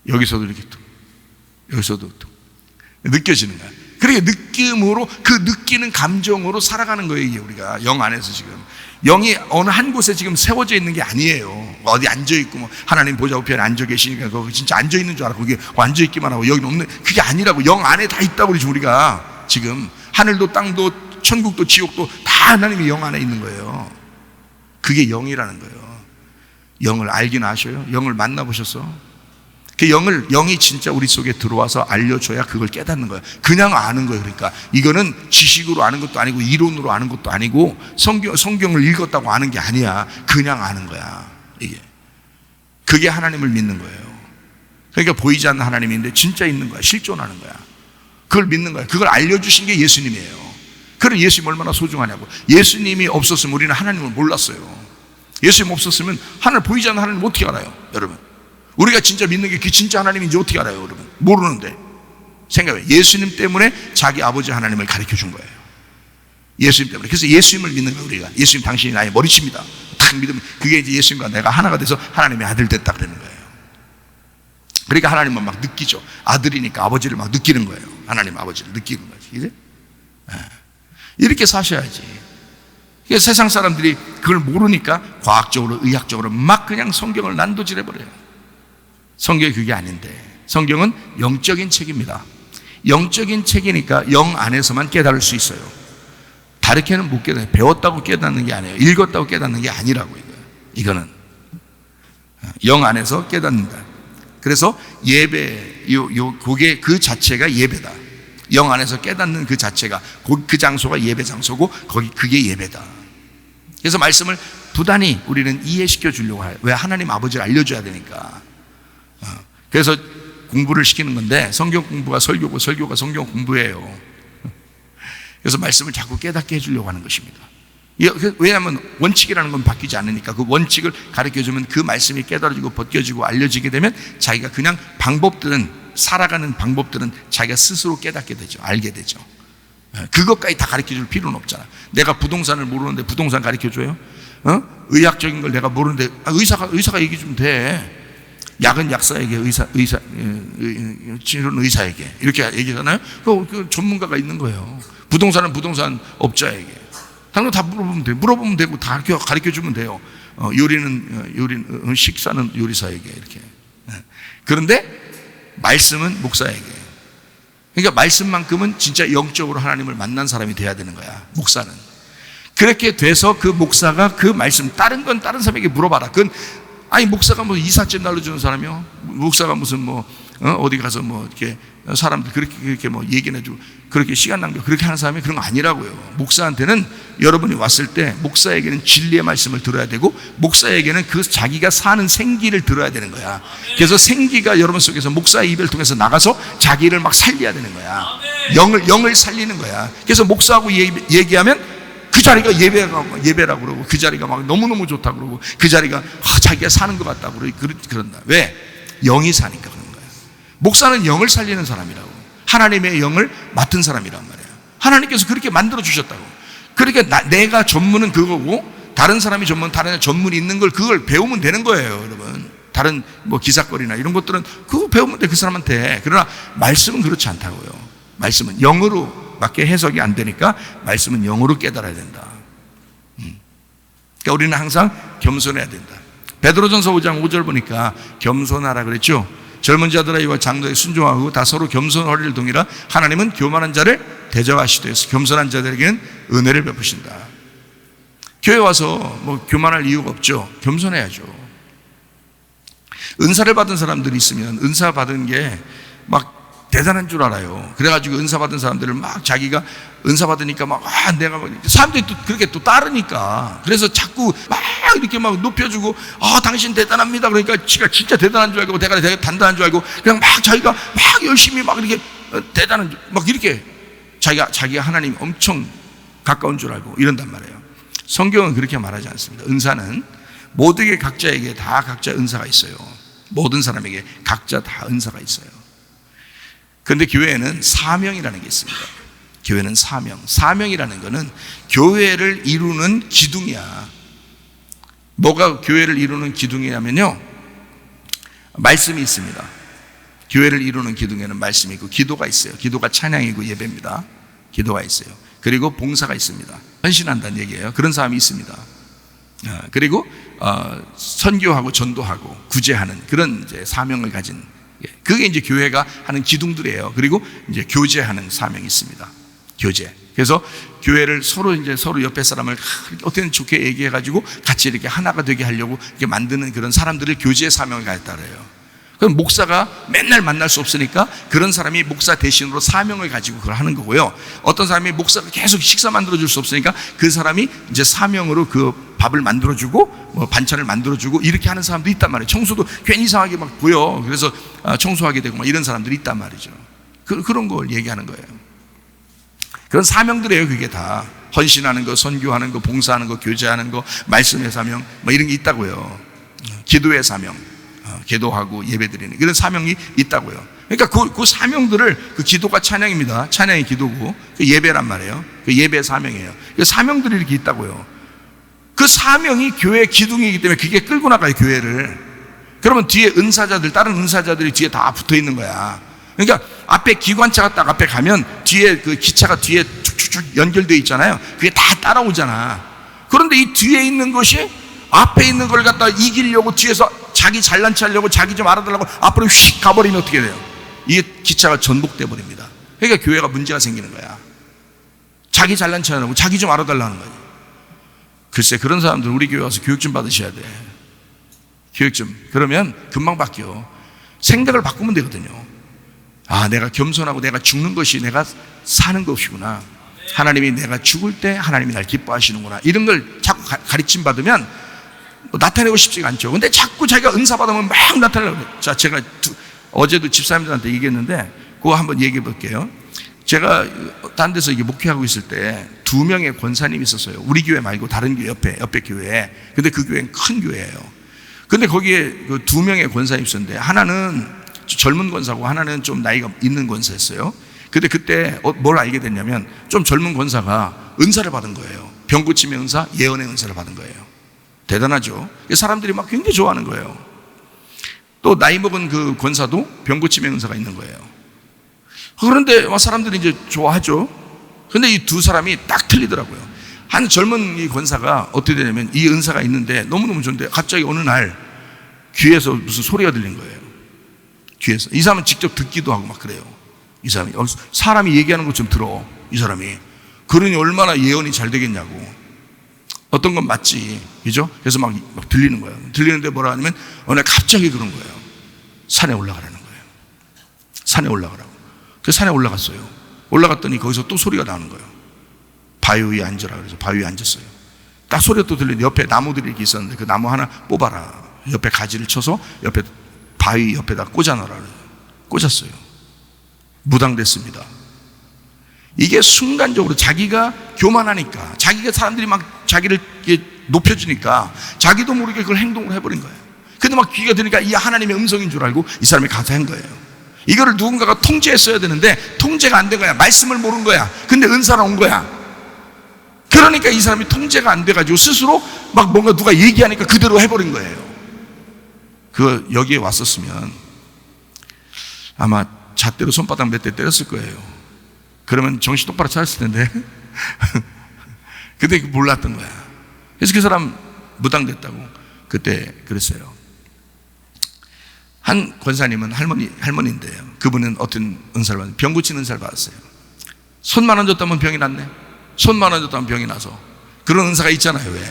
여기서도 이렇게 톡, 여기서도 톡 느껴지는 거야. 그렇게 느낌으로 그 느끼는 감정으로 살아가는 거예요. 이게 우리가 영 안에서 지금 영이 어느 한 곳에 지금 세워져 있는 게 아니에요. 어디 앉아 있고 뭐 하나님 보좌 우편에 앉아 계시니까 거기 진짜 앉아 있는 줄 알아. 거기 앉아 있기만 하고 여기는 없는, 그게 아니라고. 영 안에 다 있다고 그러지. 우리가 지금 하늘도 땅도 천국도 지옥도 다 하나님이 영 안에 있는 거예요. 그게 영이라는 거예요. 영을 알긴 아셔요? 영을 만나보셨어? 그 영이 진짜 우리 속에 들어와서 알려줘야 그걸 깨닫는 거예요. 그냥 아는 거예요. 그러니까 이거는 지식으로 아는 것도 아니고 이론으로 아는 것도 아니고 성경을 읽었다고 아는 게 아니야. 그냥 아는 거야. 이게 그게 하나님을 믿는 거예요. 그러니까 보이지 않는 하나님인데 진짜 있는 거야. 실존하는 거야. 그걸 믿는 거야. 그걸 알려주신 게 예수님이에요. 그럼 예수님 얼마나 소중하냐고. 예수님이 없었으면 우리는 하나님을 몰랐어요. 예수님 없었으면 하늘 보이지 않는 하나님 어떻게 알아요? 여러분, 우리가 진짜 믿는 게 그 진짜 하나님인지 어떻게 알아요? 여러분, 모르는데. 생각해요. 예수님 때문에 자기 아버지 하나님을 가르쳐 준 거예요. 예수님 때문에. 그래서 예수님을 믿는 거예요. 우리가 예수님 당신이 나의 머리칩니다 딱 믿으면 그게 이제 예수님과 내가 하나가 돼서 하나님의 아들 됐다 그러는 거예요. 그러니까 하나님은 막 느끼죠. 아들이니까 아버지를 막 느끼는 거예요. 하나님 아버지를 느끼는 거지. 이제 이렇게 사셔야지. 세상 사람들이 그걸 모르니까 과학적으로 의학적으로 막 그냥 성경을 난도질해버려요. 성경이 그게 아닌데, 성경은 영적인 책입니다. 영적인 책이니까 영 안에서만 깨달을 수 있어요. 다르게는 못 깨달아요. 배웠다고 깨닫는 게 아니에요. 읽었다고 깨닫는 게 아니라고. 이거는 영 안에서 깨닫는다. 그래서 예배, 그게 그 자체가 예배다. 영 안에서 깨닫는 그 자체가, 그 장소가 예배 장소고 그게 예배다. 그래서 말씀을 부단히 우리는 이해시켜 주려고 해요. 왜? 하나님 아버지를 알려줘야 되니까. 그래서 공부를 시키는 건데, 성경 공부가 설교고 설교가 성경 공부예요. 그래서 말씀을 자꾸 깨닫게 해주려고 하는 것입니다. 왜냐하면 원칙이라는 건 바뀌지 않으니까 그 원칙을 가르쳐주면 그 말씀이 깨달아지고 벗겨지고 알려지게 되면 자기가 그냥 살아가는 방법들은 자기가 스스로 깨닫게 되죠. 알게 되죠. 그것까지 다 가르쳐줄 필요는 없잖아. 내가 부동산을 모르는데 부동산 가르쳐줘요? 의학적인 걸 내가 모르는데 의사가 얘기해 주면 돼. 약은 약사에게, 치료는 의사에게 이렇게 얘기하잖아요. 그 전문가가 있는 거예요. 부동산은 부동산 업자에게. 당연히 다 물어보면 되고 다 가르쳐 주면 돼요. 요리는 식사는 요리사에게 이렇게. 그런데 말씀은 목사에게. 그러니까 말씀만큼은 진짜 영적으로 하나님을 만난 사람이 돼야 되는 거야. 목사는. 그렇게 돼서 그 목사가 그 말씀, 다른 건 다른 사람에게 물어봐라. 그건 목사가 뭐 이삿짐 날려주는 사람이요? 목사가 무슨 어디 가서 이렇게 사람들 그렇게 얘기는 해주고 그렇게 시간 낭비 그렇게 하는 사람이 그런 거 아니라고요. 목사한테는 여러분이 왔을 때 목사에게는 진리의 말씀을 들어야 되고 목사에게는 그 자기가 사는 생기를 들어야 되는 거야. 그래서 생기가 여러분 속에서 목사의 입을 통해서 나가서 자기를 막 살려야 되는 거야. 영을 살리는 거야. 그래서 목사하고 얘기하면 그 자리가 예배라고 그러고 그 자리가 막 너무너무 좋다고 그러고 그 자리가 자기가 사는 것 같다고 그런다. 왜? 영이 사니까 그런 거야. 목사는 영을 살리는 사람이라고. 하나님의 영을 맡은 사람이란 말이에요. 하나님께서 그렇게 만들어 주셨다고. 그러니까 내가 전문은 그거고 다른 사람이 다른 전문이 있는 걸 그걸 배우면 되는 거예요, 여러분. 다른 기사거리나 이런 것들은 그거 배우면 돼, 그 사람한테. 그러나 말씀은 그렇지 않다고요. 말씀은 영으로 밖에 해석이 안 되니까 말씀은 영으로 깨달아야 된다. 그러니까 우리는 항상 겸손해야 된다. 베드로전서 5장 5절 보니까 겸손하라 그랬죠. 젊은 자들아 이와 장로에 순종하고 다 서로 겸손하리를 동이라. 하나님은 교만한 자를 대적하시되 겸손한 자들에게는 은혜를 베푸신다. 교회 와서 교만할 이유가 없죠. 겸손해야죠. 은사를 받은 사람들이 있으면 은사 받은 게 막 대단한 줄 알아요. 그래가지고 은사 받은 사람들을 막 자기가 은사 받으니까 막, 내가 막, 사람들이 또 그렇게 또 따르니까. 그래서 자꾸 막 이렇게 막 높여주고, 당신 대단합니다. 그러니까 지가 진짜 대단한 줄 알고, 내가 되게 단단한 줄 알고, 그냥 막 자기가 막 열심히 막 이렇게 대단한 줄, 막 이렇게 자기가 하나님 엄청 가까운 줄 알고 이런단 말이에요. 성경은 그렇게 말하지 않습니다. 은사는 모두에게 각자에게 다 각자 은사가 있어요. 모든 사람에게 각자 다 은사가 있어요. 그런데 교회에는 사명이라는 게 있습니다. 교회는 사명이라는 것은 교회를 이루는 기둥이야. 뭐가 교회를 이루는 기둥이냐면요, 말씀이 있습니다. 교회를 이루는 기둥에는 말씀이 있고 기도가 있어요. 기도가 찬양이고 예배입니다. 기도가 있어요. 그리고 봉사가 있습니다. 헌신한다는 얘기예요. 그런 사람이 있습니다. 그리고 선교하고 전도하고 구제하는 그런 이제 사명을 가진, 그게 이제 교회가 하는 기둥들이에요. 그리고 이제 교제하는 사명이 있습니다. 교제. 그래서 교회를 서로 옆에 사람을 어떻게든 좋게 얘기해가지고 같이 이렇게 하나가 되게 하려고 이렇게 만드는 그런 사람들을 교제의 사명을 가졌다 그래요. 그럼 목사가 맨날 만날 수 없으니까 그런 사람이 목사 대신으로 사명을 가지고 그걸 하는 거고요. 어떤 사람이 목사가 계속 식사 만들어줄 수 없으니까 그 사람이 이제 사명으로 그 밥을 만들어주고 뭐 반찬을 만들어주고 이렇게 하는 사람도 있단 말이에요. 청소도 괜히 이상하게 막 보여. 그래서 청소하게 되고 막 이런 사람들이 있단 말이죠. 그런 걸 얘기하는 거예요. 그런 사명들이에요. 그게 다 헌신하는 거, 선교하는 거, 봉사하는 거, 교제하는 거, 말씀의 사명 뭐 이런 게 있다고요. 기도의 사명, 기도하고 예배드리는 이런 사명이 있다고요. 그러니까 그 사명들을, 그 기도가 찬양입니다. 찬양이 기도고 그 예배란 말이에요. 그 예배 사명이에요. 그 사명들이 이렇게 있다고요. 그 사명이 교회의 기둥이기 때문에 그게 끌고 나가요, 교회를. 그러면 뒤에 은사자들, 다른 은사자들이 뒤에 다 붙어 있는 거야. 그러니까 앞에 기관차가 딱 앞에 가면 뒤에 그 기차가 뒤에 쭉쭉쭉 연결되어 있잖아요. 그게 다 따라오잖아. 그런데 이 뒤에 있는 것이 앞에 있는 걸 갖다 이기려고 뒤에서 자기 잘난 체 하려고, 자기 좀 알아달라고 앞으로 휙 가버리면 어떻게 돼요? 이게 기차가 전복돼 버립니다. 그러니까 교회가 문제가 생기는 거야. 자기 잘난 체 하려고, 자기 좀 알아달라는 거지. 글쎄, 그런 사람들 우리 교회 와서 교육 좀 받으셔야 돼. 교육 좀. 그러면 금방 바뀌어. 생각을 바꾸면 되거든요. 내가 겸손하고 내가 죽는 것이 내가 사는 것이구나. 하나님이 내가 죽을 때 하나님이 날 기뻐하시는구나. 이런 걸 자꾸 가르침 받으면 나타내고 싶지가 않죠. 근데 자꾸 자기가 은사 받으면 막 나타내려고 해요. 자, 제가 어제도 집사님들한테 얘기했는데 그거 한번 얘기해 볼게요. 제가 딴 데서 이게 목회하고 있을 때 2명의 권사님이 있었어요. 우리 교회 말고 다른 교회 옆에 교회에. 근데 그 교회는 큰 교회예요. 근데 거기에 그 2명의 권사님이 있었는데 하나는 젊은 권사고 하나는 좀 나이가 있는 권사였어요. 근데 그때 뭘 알게 됐냐면 좀 젊은 권사가 은사를 받은 거예요. 병 고침의 은사, 예언의 은사를 받은 거예요. 대단하죠. 사람들이 막 굉장히 좋아하는 거예요. 또 나이 먹은 그 권사도 병 고침의 은사가 있는 거예요. 그런데 사람들이 이제 좋아하죠. 근데 이 두 사람이 딱 틀리더라고요. 한 젊은 이 권사가 어떻게 되냐면 이 은사가 있는데 너무너무 좋은데 갑자기 어느 날 귀에서 무슨 소리가 들린 거예요. 귀에서. 이 사람은 직접 듣기도 하고 막 그래요. 이 사람이 얘기하는 것 좀 들어. 이 사람이. 그러니 얼마나 예언이 잘 되겠냐고. 어떤 건 맞지, 그죠? 그래서 막 들리는 거예요. 들리는데 뭐라 하냐면 어느 날 갑자기 그런 거예요. 산에 올라가라는 거예요. 산에 올라가라고. 그래서 산에 올라갔어요. 올라갔더니 거기서 또 소리가 나는 거예요. 바위 위에 앉으라 그래서 바위 위에 앉았어요. 딱 소리가 또 들리는데 옆에 나무들이 이렇게 있었는데 그 나무 하나 뽑아라. 옆에 가지를 쳐서 옆에 바위 옆에다 꽂아놔라. 꽂았어요. 무당됐습니다. 이게 순간적으로 자기가 교만하니까, 자기가 사람들이 막 자기를 높여주니까 자기도 모르게 그걸 행동을 해버린 거예요. 근데 막 귀가 들으니까 이 하나님의 음성인 줄 알고 이 사람이 가서 한 거예요. 이거를 누군가가 통제했어야 되는데 통제가 안 된 거야. 말씀을 모른 거야. 근데 은사로 온 거야. 그러니까 이 사람이 통제가 안 돼가지고 스스로 막 뭔가 누가 얘기하니까 그대로 해버린 거예요. 여기에 왔었으면 아마 잣대로 손바닥 몇 대 때렸을 거예요. 그러면 정신 똑바로 차렸을 텐데. 근데 몰랐던 거야. 그래서 그 사람 무당됐다고 그때 그랬어요. 한 권사님은 할머니인데요. 그분은 어떤 은사를 받았어요? 병 고치는 은사를 받았어요. 손만 얹었다면 병이 났네. 손만 얹었다면 병이 나서. 그런 은사가 있잖아요. 왜?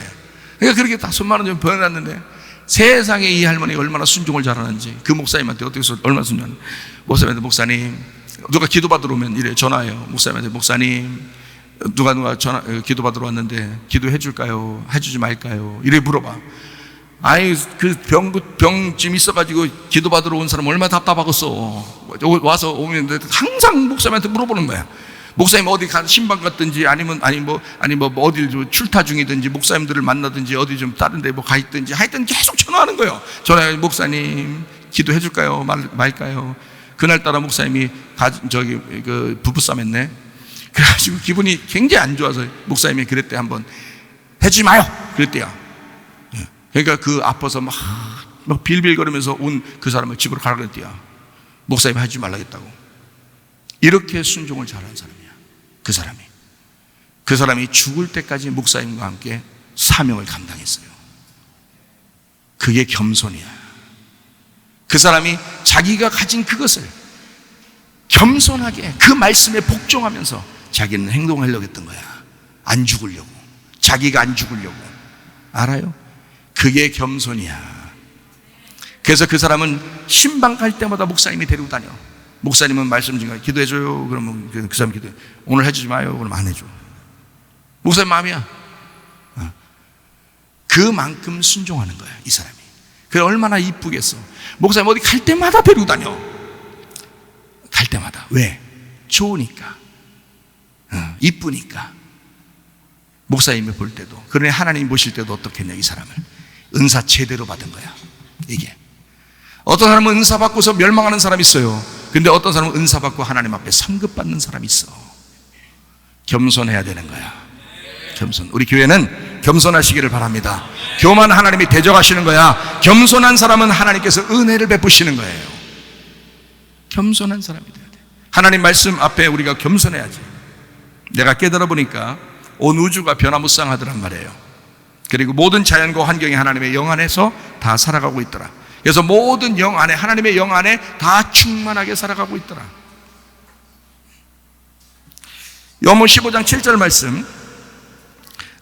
그러니까 그렇게 다 손만 얹으면 병이 났는데 세상에 이 할머니가 얼마나 순종을 잘하는지, 그 목사님한테 어떻게 해서 얼마나 순종하는지. 목사님한테, 목사님, 누가 기도받으러 오면 이래 전화해요. 목사님한테, 목사님, 누가 기도받으러 왔는데 기도해 줄까요? 해주지 말까요? 이래 물어봐. 아이, 그 병쯤 있어가지고 기도받으러 온 사람 얼마나 답답하겠어. 와서 오면 항상 목사님한테 물어보는 거야. 목사님 어디 신방 갔든지 아니면 어딜 출타 중이든지 목사님들을 만나든지 어디 좀 다른 데 뭐 가 있든지 하여튼 계속 전화하는 거예요. 전화해, 목사님 기도해 줄까요? 말까요? 그날따라 목사님이 그 부부싸움 했네. 그래가지고 기분이 굉장히 안 좋아서 목사님이 그랬대. 한번 해주지 마요 그랬대요. 그러니까 그 아파서 막 빌빌거리면서 온 그 사람을 집으로 가라 그랬대요. 목사님이 하지 말라겠다고. 이렇게 순종을 잘하는 사람이야. 그 사람이 죽을 때까지 목사님과 함께 사명을 감당했어요. 그게 겸손이야. 그 사람이 자기가 가진 그것을 겸손하게 그 말씀에 복종하면서 자기는 행동하려고 했던 거야. 안 죽으려고. 자기가 안 죽으려고. 알아요? 그게 겸손이야. 그래서 그 사람은 신방 갈 때마다 목사님이 데리고 다녀. 목사님은 말씀 중에 기도해줘요. 그러면 그 사람 기도해. 오늘 해주지 마요. 그러면 안 해줘. 목사님 마음이야. 그만큼 순종하는 거야, 이 사람이. 그래, 얼마나 이쁘겠어. 목사님 어디 갈 때마다 데리고 다녀. 갈 때마다. 왜? 좋으니까. 이쁘니까. 목사님이 볼 때도, 그러니 하나님 보실 때도 어떻겠냐, 이 사람을. 은사 제대로 받은 거야, 이게. 어떤 사람은 은사 받고서 멸망하는 사람이 있어요. 근데 어떤 사람은 은사 받고 하나님 앞에 상급받는 사람이 있어. 겸손해야 되는 거야. 겸손. 우리 교회는 겸손하시기를 바랍니다. 교만 하나님이 대적하시는 거야. 겸손한 사람은 하나님께서 은혜를 베푸시는 거예요. 겸손한 사람이 돼야 돼. 하나님 말씀 앞에 우리가 겸손해야지. 내가 깨달아 보니까 온 우주가 변화무쌍하더란 말이에요. 그리고 모든 자연과 환경이 하나님의 영 안에서 다 살아가고 있더라. 그래서 모든 영 안에, 하나님의 영 안에 다 충만하게 살아가고 있더라. 요한복음 15장 7절 말씀.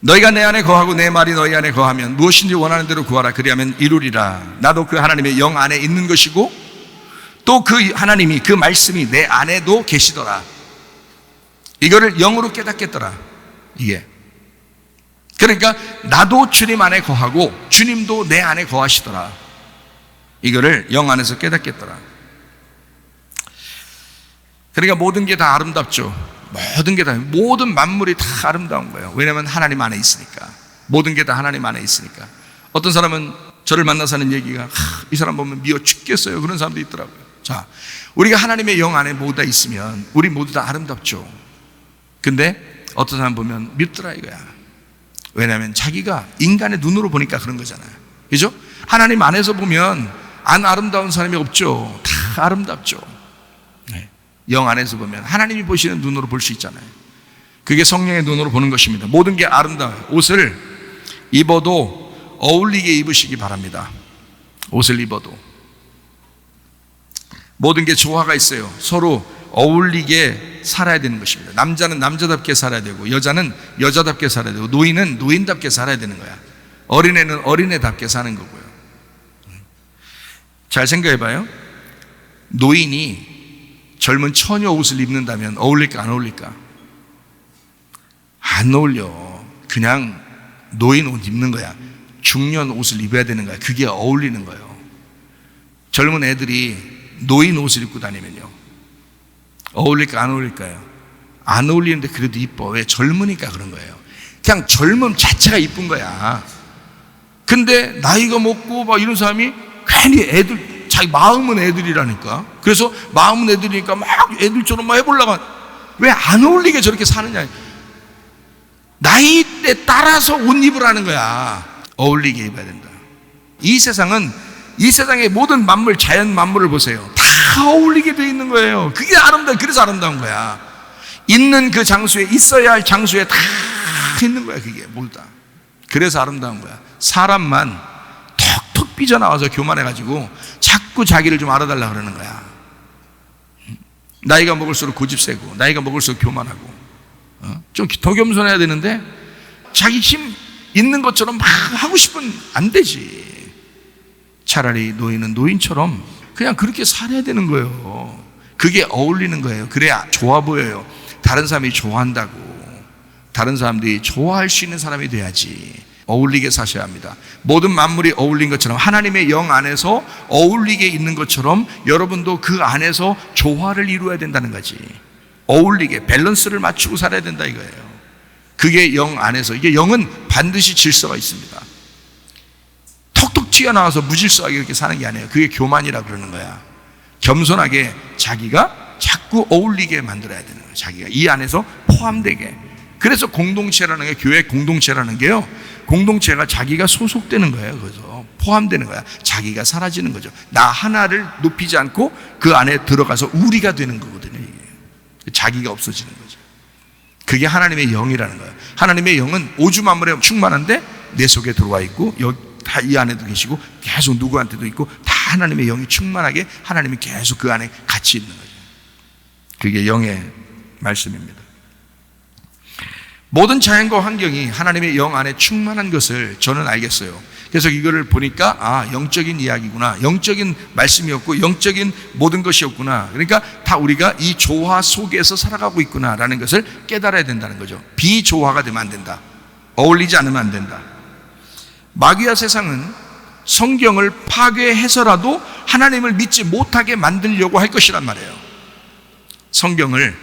너희가 내 안에 거하고 내 말이 너희 안에 거하면 무엇인지 원하는 대로 구하라. 그리하면 이루리라. 나도 그 하나님의 영 안에 있는 것이고 또 그 하나님이, 그 말씀이 내 안에도 계시더라. 이거를 영으로 깨닫겠더라. 이게. 그러니까 나도 주님 안에 거하고 주님도 내 안에 거하시더라. 이거를 영 안에서 깨닫겠더라. 그러니까 모든 게 다 아름답죠. 모든 만물이 다 아름다운 거예요. 왜냐하면 하나님 안에 있으니까. 모든 게 다 하나님 안에 있으니까. 어떤 사람은 저를 만나서 하는 얘기가, 이 사람 보면 미워 죽겠어요. 그런 사람도 있더라고요. 자, 우리가 하나님의 영 안에 모두 다 있으면 우리 모두 다 아름답죠. 근데 어떤 사람 보면 밉더라 이거야. 왜냐하면 자기가 인간의 눈으로 보니까 그런 거잖아요. 그죠? 하나님 안에서 보면 안 아름다운 사람이 없죠. 다 아름답죠. 네. 영 안에서 보면 하나님이 보시는 눈으로 볼 수 있잖아요. 그게 성령의 눈으로 보는 것입니다. 모든 게 아름다워요. 옷을 입어도 어울리게 입으시기 바랍니다. 옷을 입어도 모든 게 조화가 있어요. 서로 어울리게 살아야 되는 것입니다. 남자는 남자답게 살아야 되고, 여자는 여자답게 살아야 되고, 노인은 노인답게 살아야 되는 거야. 어린애는 어린애답게 사는 거고요. 잘 생각해봐요. 노인이 젊은 처녀 옷을 입는다면 어울릴까 안 어울릴까? 안 어울려. 그냥 노인 옷 입는 거야. 중년 옷을 입어야 되는 거야. 그게 어울리는 거예요. 젊은 애들이 노인 옷을 입고 다니면요, 어울릴까 안 어울릴까요? 안 어울리는데 그래도 이뻐. 왜? 젊으니까 그런 거예요. 그냥 젊음 자체가 이쁜 거야. 근데 나이가 먹고 막 이런 사람이 괜히 애들, 자기 마음은 애들이라니까. 그래서 마음은 애들이니까 막 애들처럼 막 해보려고. 왜 안 어울리게 저렇게 사느냐. 나이대 따라서 옷 입으라는 거야. 어울리게 입어야 된다. 이 세상은, 이 세상의 모든 만물, 자연 만물을 보세요. 다 어울리게 되어 있는 거예요. 그게 아름다워. 그래서 아름다운 거야. 있는 그 장소에, 있어야 할 장소에 다 있는 거야. 그게 모두 다. 그래서 아름다운 거야. 사람만 톡톡 삐져나와서 교만해가지고 자꾸 자기를 좀 알아달라 그러는 거야. 나이가 먹을수록 고집세고, 나이가 먹을수록 교만하고, 좀 더 겸손해야 되는데 자기 힘 있는 것처럼 막 하고 싶은, 안 되지. 차라리 노인은 노인처럼 그냥 그렇게 살아야 되는 거예요. 그게 어울리는 거예요. 그래야 좋아 보여요. 다른 사람이 좋아한다고. 다른 사람들이 좋아할 수 있는 사람이 돼야지. 어울리게 사셔야 합니다. 모든 만물이 어울린 것처럼, 하나님의 영 안에서 어울리게 있는 것처럼 여러분도 그 안에서 조화를 이루어야 된다는 거지. 어울리게 밸런스를 맞추고 살아야 된다 이거예요. 그게 영 안에서. 이게 영은 반드시 질서가 있습니다. 턱턱 튀어나와서 무질서하게 이렇게 사는 게 아니에요. 그게 교만이라 그러는 거야. 겸손하게 자기가 자꾸 어울리게 만들어야 되는 거예요. 자기가 이 안에서 포함되게. 그래서 공동체라는 게, 교회 공동체라는 게요, 공동체가 자기가 소속되는 거예요. 그래서 포함되는 거야. 자기가 사라지는 거죠. 나 하나를 높이지 않고 그 안에 들어가서 우리가 되는 거거든요. 이게. 자기가 없어지는 거죠. 그게 하나님의 영이라는 거예요. 하나님의 영은 오주 만물에 충만한데 내 속에 들어와 있고, 여기 다 이 안에도 계시고, 계속 누구한테도 있고, 다 하나님의 영이 충만하게 하나님이 계속 그 안에 같이 있는 거죠. 그게 영의 말씀입니다. 모든 자연과 환경이 하나님의 영 안에 충만한 것을 저는 알겠어요. 그래서 이거를 보니까 영적인 이야기구나, 영적인 말씀이었고 영적인 모든 것이었구나. 그러니까 다 우리가 이 조화 속에서 살아가고 있구나라는 것을 깨달아야 된다는 거죠. 비조화가 되면 안 된다. 어울리지 않으면 안 된다. 마귀와 세상은 성경을 파괴해서라도 하나님을 믿지 못하게 만들려고 할 것이란 말이에요. 성경을,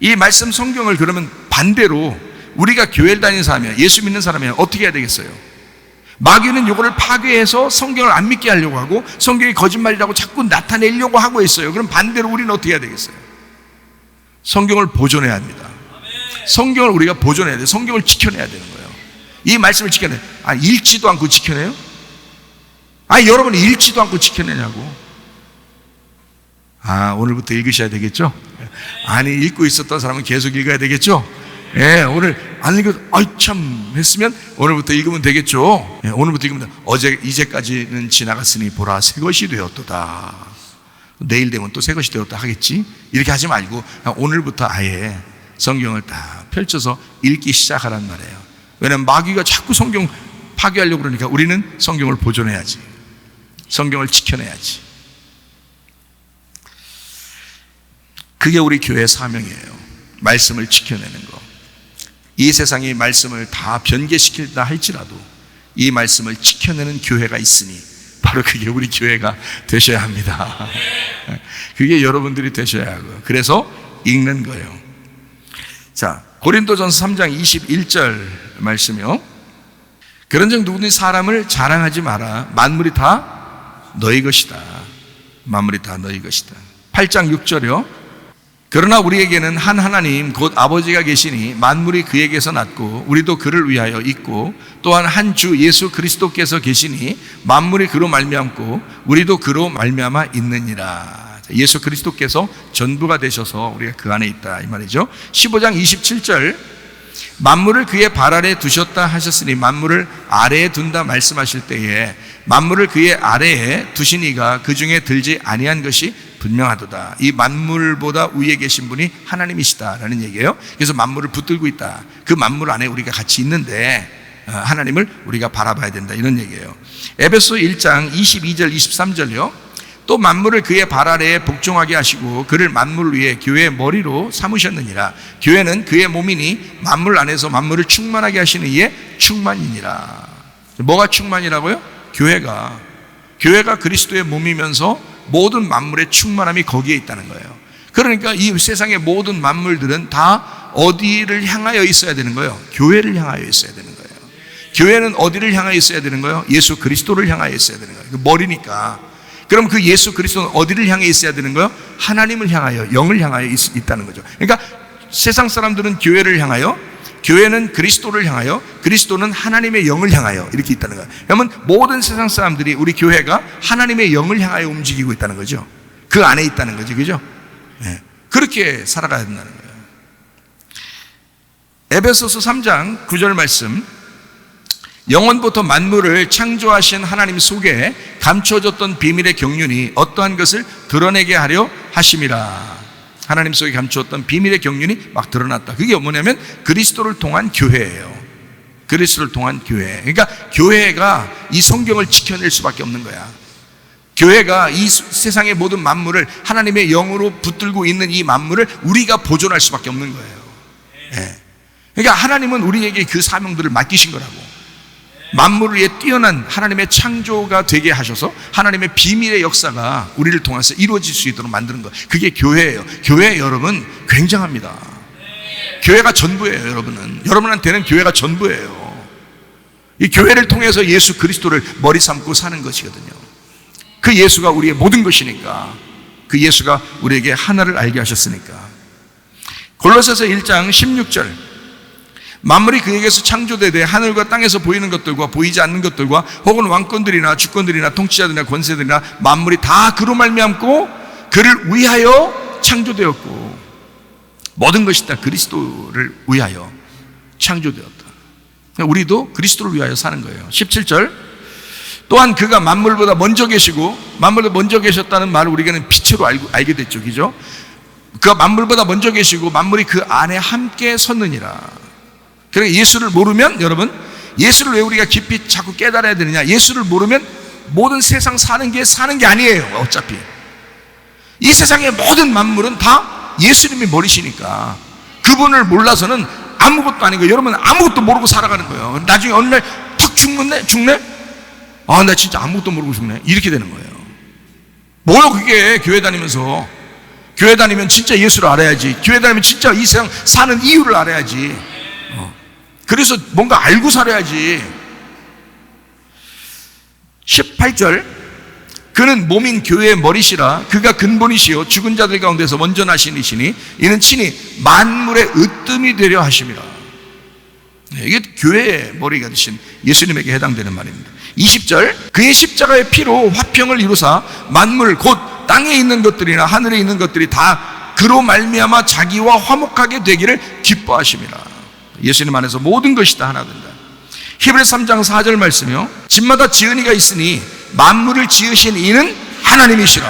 이 말씀 성경을 그러면 반대로 우리가 교회를 다니는 사람이야, 예수 믿는 사람이야, 어떻게 해야 되겠어요? 마귀는 이거를 파괴해서 성경을 안 믿게 하려고 하고 성경이 거짓말이라고 자꾸 나타내려고 하고 있어요. 그럼 반대로 우리는 어떻게 해야 되겠어요? 성경을 보존해야 합니다. 성경을 우리가 보존해야 돼요. 성경을 지켜내야 되는 거예요. 이 말씀을 지켜내. 읽지도 않고 지켜내요? 여러분이 읽지도 않고 지켜내냐고. 오늘부터 읽으셔야 되겠죠? 읽고 있었던 사람은 계속 읽어야 되겠죠? 오늘 안 읽어도 참 했으면 오늘부터 읽으면 되겠죠? 오늘부터 읽으면 이제까지는 지나갔으니 보라 새 것이 되었도다. 내일 되면 또 새 것이 되었다 하겠지? 이렇게 하지 말고 오늘부터 아예 성경을 다 펼쳐서 읽기 시작하란 말이에요. 왜냐하면 마귀가 자꾸 성경 파괴하려고 그러니까 우리는 성경을 보존해야지. 성경을 지켜내야지. 그게 우리 교회의 사명이에요. 말씀을 지켜내는 거. 이 세상이 말씀을 다 변개시킨다 할지라도 이 말씀을 지켜내는 교회가 있으니 바로 그게 우리 교회가 되셔야 합니다. 그게 여러분들이 되셔야 하고요. 그래서 읽는 거예요. 자, 고린도전서 3장 21절 말씀이요. 그런즉 누구든지 사람을 자랑하지 마라. 만물이 다 너희 것이다. 만물이 다 너희 것이다. 8장 6절이요. 그러나 우리에게는 한 하나님 곧 아버지가 계시니 만물이 그에게서 났고 우리도 그를 위하여 있고 또한 한 주 예수 그리스도께서 계시니 만물이 그로 말미암고 우리도 그로 말미암아 있느니라. 예수 그리스도께서 전부가 되셔서 우리가 그 안에 있다 이 말이죠. 15장 27절 만물을 그의 발 아래에 두셨다 하셨으니 만물을 아래에 둔다 말씀하실 때에 만물을 그의 아래에 두신 이가 그 중에 들지 아니한 것이 분명하도다. 이 만물보다 위에 계신 분이 하나님이시다라는 얘기예요. 그래서 만물을 붙들고 있다. 그 만물 안에 우리가 같이 있는데 하나님을 우리가 바라봐야 된다 이런 얘기예요. 에베소 1장 22절 23절요. 또 만물을 그의 발 아래에 복종하게 하시고 그를 만물 위에 교회의 머리로 삼으셨느니라. 교회는 그의 몸이니 만물 안에서 만물을 충만하게 하시는 이의 충만이니라. 뭐가 충만이라고요? 교회가 그리스도의 몸이면서 모든 만물의 충만함이 거기에 있다는 거예요. 그러니까 이 세상의 모든 만물들은 다 어디를 향하여 있어야 되는 거예요? 교회를 향하여 있어야 되는 거예요. 교회는 어디를 향하여 있어야 되는 거예요? 예수 그리스도를 향하여 있어야 되는 거예요. 그 머리니까. 그럼 그 예수 그리스도는 어디를 향해 있어야 되는 거예요? 하나님을 향하여, 영을 향하여 있다는 거죠. 그러니까 세상 사람들은 교회를 향하여, 교회는 그리스도를 향하여, 그리스도는 하나님의 영을 향하여 이렇게 있다는 거예요. 그러면 모든 세상 사람들이 우리 교회가 하나님의 영을 향하여 움직이고 있다는 거죠. 그 안에 있다는 거죠. 그죠? 네. 그렇게 살아가야 된다는 거예요. 에베소서 3장 9절 말씀, 영원부터 만물을 창조하신 하나님 속에 감춰졌던 비밀의 경륜이 어떠한 것을 드러내게 하려 하심이라. 하나님 속에 감추었던 비밀의 경륜이 막 드러났다. 그게 뭐냐면 그리스도를 통한 교회예요. 그리스도를 통한 교회. 그러니까 교회가 이 성경을 지켜낼 수밖에 없는 거야. 교회가 이 세상의 모든 만물을 하나님의 영으로 붙들고 있는 이 만물을 우리가 보존할 수밖에 없는 거예요. 예. 그러니까 하나님은 우리에게 그 사명들을 맡기신 거라고. 만물을 위해 뛰어난 하나님의 창조가 되게 하셔서 하나님의 비밀의 역사가 우리를 통해서 이루어질 수 있도록 만드는 것. 그게 교회예요. 교회 여러분 굉장합니다. 교회가 전부예요. 여러분한테는 교회가 전부예요. 이 교회를 통해서 예수 그리스도를 머리 삼고 사는 것이거든요. 그 예수가 우리의 모든 것이니까, 그 예수가 우리에게 하나를 알게 하셨으니까. 골로새서 1장 16절, 만물이 그에게서 창조되되 하늘과 땅에서 보이는 것들과 보이지 않는 것들과 혹은 왕권들이나 주권들이나 통치자들이나 권세들이나 만물이 다 그로 말미암고 그를 위하여 창조되었고, 모든 것이 다 그리스도를 위하여 창조되었다. 우리도 그리스도를 위하여 사는 거예요. 17절, 또한 그가 만물보다 먼저 계시고, 만물보다 먼저 계셨다는 말을 우리는 빛으로 알게 됐죠. 그죠? 그가 만물보다 먼저 계시고 만물이 그 안에 함께 섰느니라. 그러니까 예수를 모르면, 여러분, 예수를 왜 우리가 깊이 자꾸 깨달아야 되느냐? 예수를 모르면 모든 세상 사는 게 아니에요. 어차피 이 세상의 모든 만물은 다 예수님이 머리시니까 그분을 몰라서는 아무것도 아니고, 여러분 아무것도 모르고 살아가는 거예요. 나중에 어느 날 탁 죽네? 아, 나 진짜 아무것도 모르고 죽네. 이렇게 되는 거예요. 뭐요 그게? 교회 다니면서, 교회 다니면 진짜 예수를 알아야지. 교회 다니면 진짜 이 세상 사는 이유를 알아야지. 그래서 뭔가 알고 살아야지. 18절, 그는 몸인 교회의 머리시라. 그가 근본이시요 죽은 자들 가운데서 먼저 나신 이시니 이는 친히 만물의 으뜸이 되려 하심이라. 이게 교회의 머리가 되신 예수님에게 해당되는 말입니다. 20절, 그의 십자가의 피로 화평을 이루사 만물 곧 땅에 있는 것들이나 하늘에 있는 것들이 다 그로 말미암아 자기와 화목하게 되기를 기뻐하심이라. 예수님 안에서 모든 것이 다 하나 된다. 히브리서 3장 4절 말씀이요, 집마다 지은이가 있으니 만물을 지으신 이는 하나님이시라.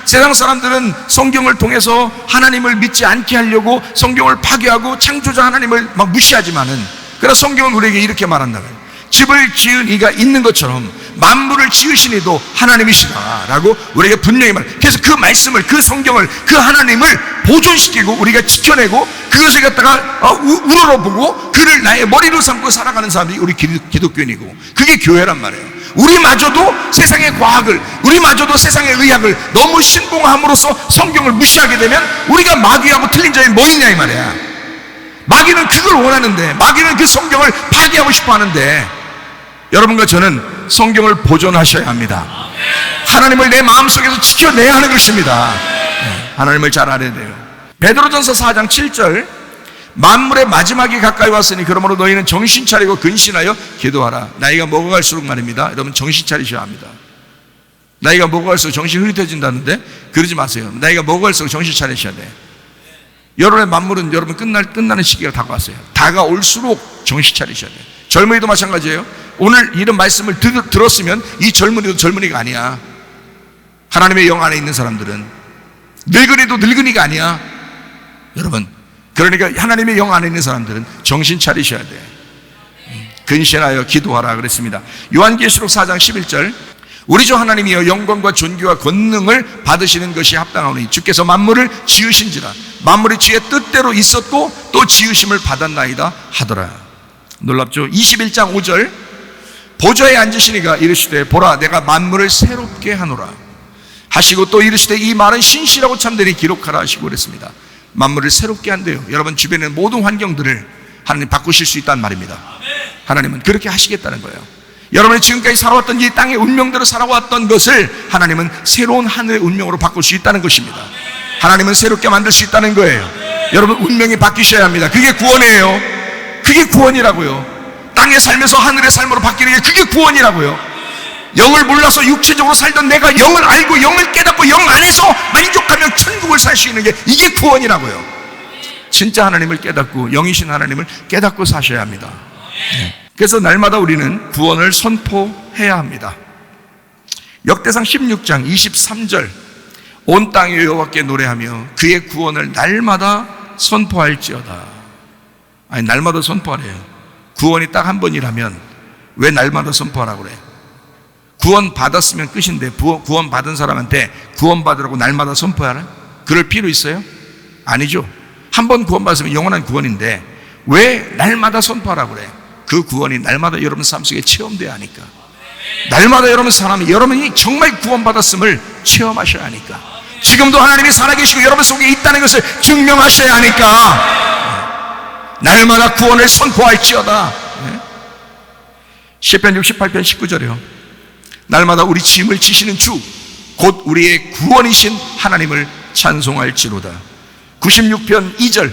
세상 사람들은 성경을 통해서 하나님을 믿지 않게 하려고 성경을 파괴하고 창조자 하나님을 막 무시하지만은, 그러나 성경은 우리에게 이렇게 말한다면, 집을 지은 이가 있는 것처럼 만물을 지으신 이도 하나님이시다 라고 우리에게 분명히 말해요. 그래서 그 말씀을, 그 성경을, 그 하나님을 보존시키고 우리가 지켜내고 그것을 갖다가 우러러보고 그를 나의 머리로 삼고 살아가는 사람들이 우리 기독교인이고, 그게 교회란 말이에요. 우리마저도 세상의 과학을, 우리마저도 세상의 의학을 너무 신봉함으로써 성경을 무시하게 되면 우리가 마귀하고 틀린 점이 뭐 있냐 이 말이야. 마귀는 그걸 원하는데, 마귀는 그 성경을 파괴하고 싶어 하는데, 여러분과 저는 성경을 보존하셔야 합니다. 하나님을 내 마음속에서 지켜내야 하는 것입니다. 하나님을 잘 알아야 돼요. 베드로전서 4장 7절, 만물의 마지막이 가까이 왔으니 그러므로 너희는 정신 차리고 근신하여 기도하라. 나이가 먹어갈수록 말입니다, 여러분 정신 차리셔야 합니다. 나이가 먹어갈수록 정신이 흐릿해진다는데 그러지 마세요. 나이가 먹어갈수록 정신 차리셔야 돼. 여러분의 만물은 여러분 끝나는 시기가 다가왔어요. 다가올수록 정신 차리셔야 돼. 젊은이도 마찬가지예요. 오늘 이런 말씀을 들었으면 이 젊은이도 젊은이가 아니야. 하나님의 영 안에 있는 사람들은 늙은이도 늙은이가 아니야. 여러분, 그러니까 하나님의 영 안에 있는 사람들은 정신 차리셔야 돼. 근신하여 기도하라 그랬습니다. 요한계시록 4장 11절, 우리 주 하나님이여 영광과 존귀와 권능을 받으시는 것이 합당하오니 주께서 만물을 지으신지라. 만물이 주의 뜻대로 있었고 또 지으심을 받았나이다 하더라. 놀랍죠? 21장 5절, 보좌에 앉으시니가 이르시되 보라 내가 만물을 새롭게 하노라 하시고 또 이르시되 이 말은 신실하고 참되니 기록하라 하시고 그랬습니다. 만물을 새롭게 한대요. 여러분 주변의 모든 환경들을 하나님 바꾸실 수 있다는 말입니다. 하나님은 그렇게 하시겠다는 거예요. 여러분이 지금까지 살아왔던 이 땅의 운명대로 살아왔던 것을 하나님은 새로운 하늘의 운명으로 바꿀 수 있다는 것입니다. 하나님은 새롭게 만들 수 있다는 거예요. 여러분 운명이 바뀌셔야 합니다. 그게 구원이에요. 그게 구원이라고요. 땅에 살면서 하늘의 삶으로 바뀌는 게 그게 구원이라고요. 영을 몰라서 육체적으로 살던 내가 영을 알고 영을 깨닫고 영 안에서 만족하며 천국을 살 수 있는 게 이게 구원이라고요. 진짜 하나님을 깨닫고 영이신 하나님을 깨닫고 사셔야 합니다. 그래서 날마다 우리는 구원을 선포해야 합니다. 역대상 16장 23절, 온 땅이 여호와께 노래하며 그의 구원을 날마다 선포할지어다. 아니 날마다 선포하래요. 구원이 딱 한 번이라면 왜 날마다 선포하라고 그래? 구원 받았으면 끝인데 구원 받은 사람한테 구원 받으라고 날마다 선포하라? 그럴 필요 있어요? 아니죠. 한 번 구원 받았으면 영원한 구원인데 왜 날마다 선포하라고 그래? 그 구원이 날마다 여러분 삶 속에 체험돼야 하니까. 날마다 여러분이 정말 구원받았음을 체험하셔야 하니까. 지금도 하나님이 살아계시고 여러분 속에 있다는 것을 증명하셔야 하니까 날마다 구원을 선포할지어다. 시편 68편 19절에요. 날마다 우리 짐을 지시는 주 곧 우리의 구원이신 하나님을 찬송할지로다. 96편 2절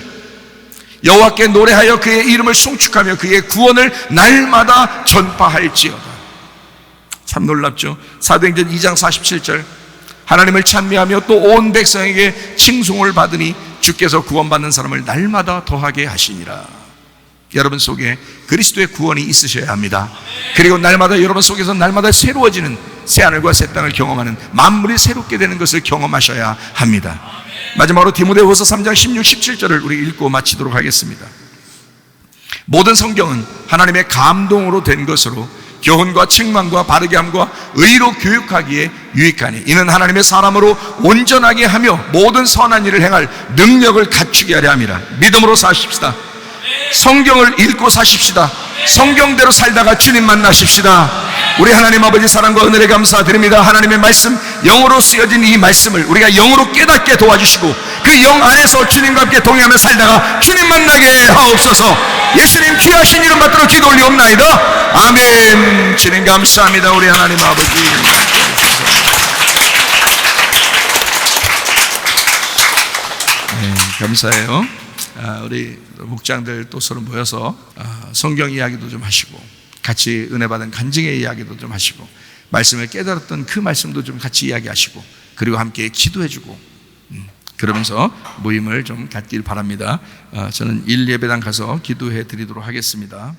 여호와께 노래하여 그의 이름을 송축하며 그의 구원을 날마다 전파할지어다. 참 놀랍죠. 사도행전 2장 47절 하나님을 찬미하며 또 온 백성에게 칭송을 받으니 주께서 구원받는 사람을 날마다 더하게 하시니라. 여러분 속에 그리스도의 구원이 있으셔야 합니다. 그리고 날마다 여러분 속에서 날마다 새로워지는 새하늘과 새 땅을 경험하는 만물이 새롭게 되는 것을 경험하셔야 합니다. 마지막으로 디모데후서 3장 16, 17절을 우리 읽고 마치도록 하겠습니다. 모든 성경은 하나님의 감동으로 된 것으로 교훈과 책망과 바르게 함과 의로 교육하기에 유익하니 이는 하나님의 사람으로 온전하게 하며 모든 선한 일을 행할 능력을 갖추게 하려 함이라. 믿음으로 사십시다. 성경을 읽고 사십시다. 성경대로 살다가 주님 만나십시다. 우리 하나님 아버지 사랑과 은혜에 감사드립니다. 하나님의 말씀, 영으로 쓰여진 이 말씀을 우리가 영으로 깨닫게 도와주시고 그 영 안에서 주님과 함께 동행하며 살다가 주님 만나게 하옵소서. 예수님 귀하신 이름 받들어 기도 올리옵나이다. 아멘. 주님 감사합니다. 우리 하나님 아버지 감사해요. 우리 목장들 또 서로 모여서 성경 이야기도 좀 하시고 같이 은혜 받은 간증의 이야기도 좀 하시고 말씀을 깨달았던 그 말씀도 좀 같이 이야기하시고 그리고 함께 기도해주고 그러면서 모임을 좀 갖길 바랍니다. 저는 1예배당 가서 기도해 드리도록 하겠습니다.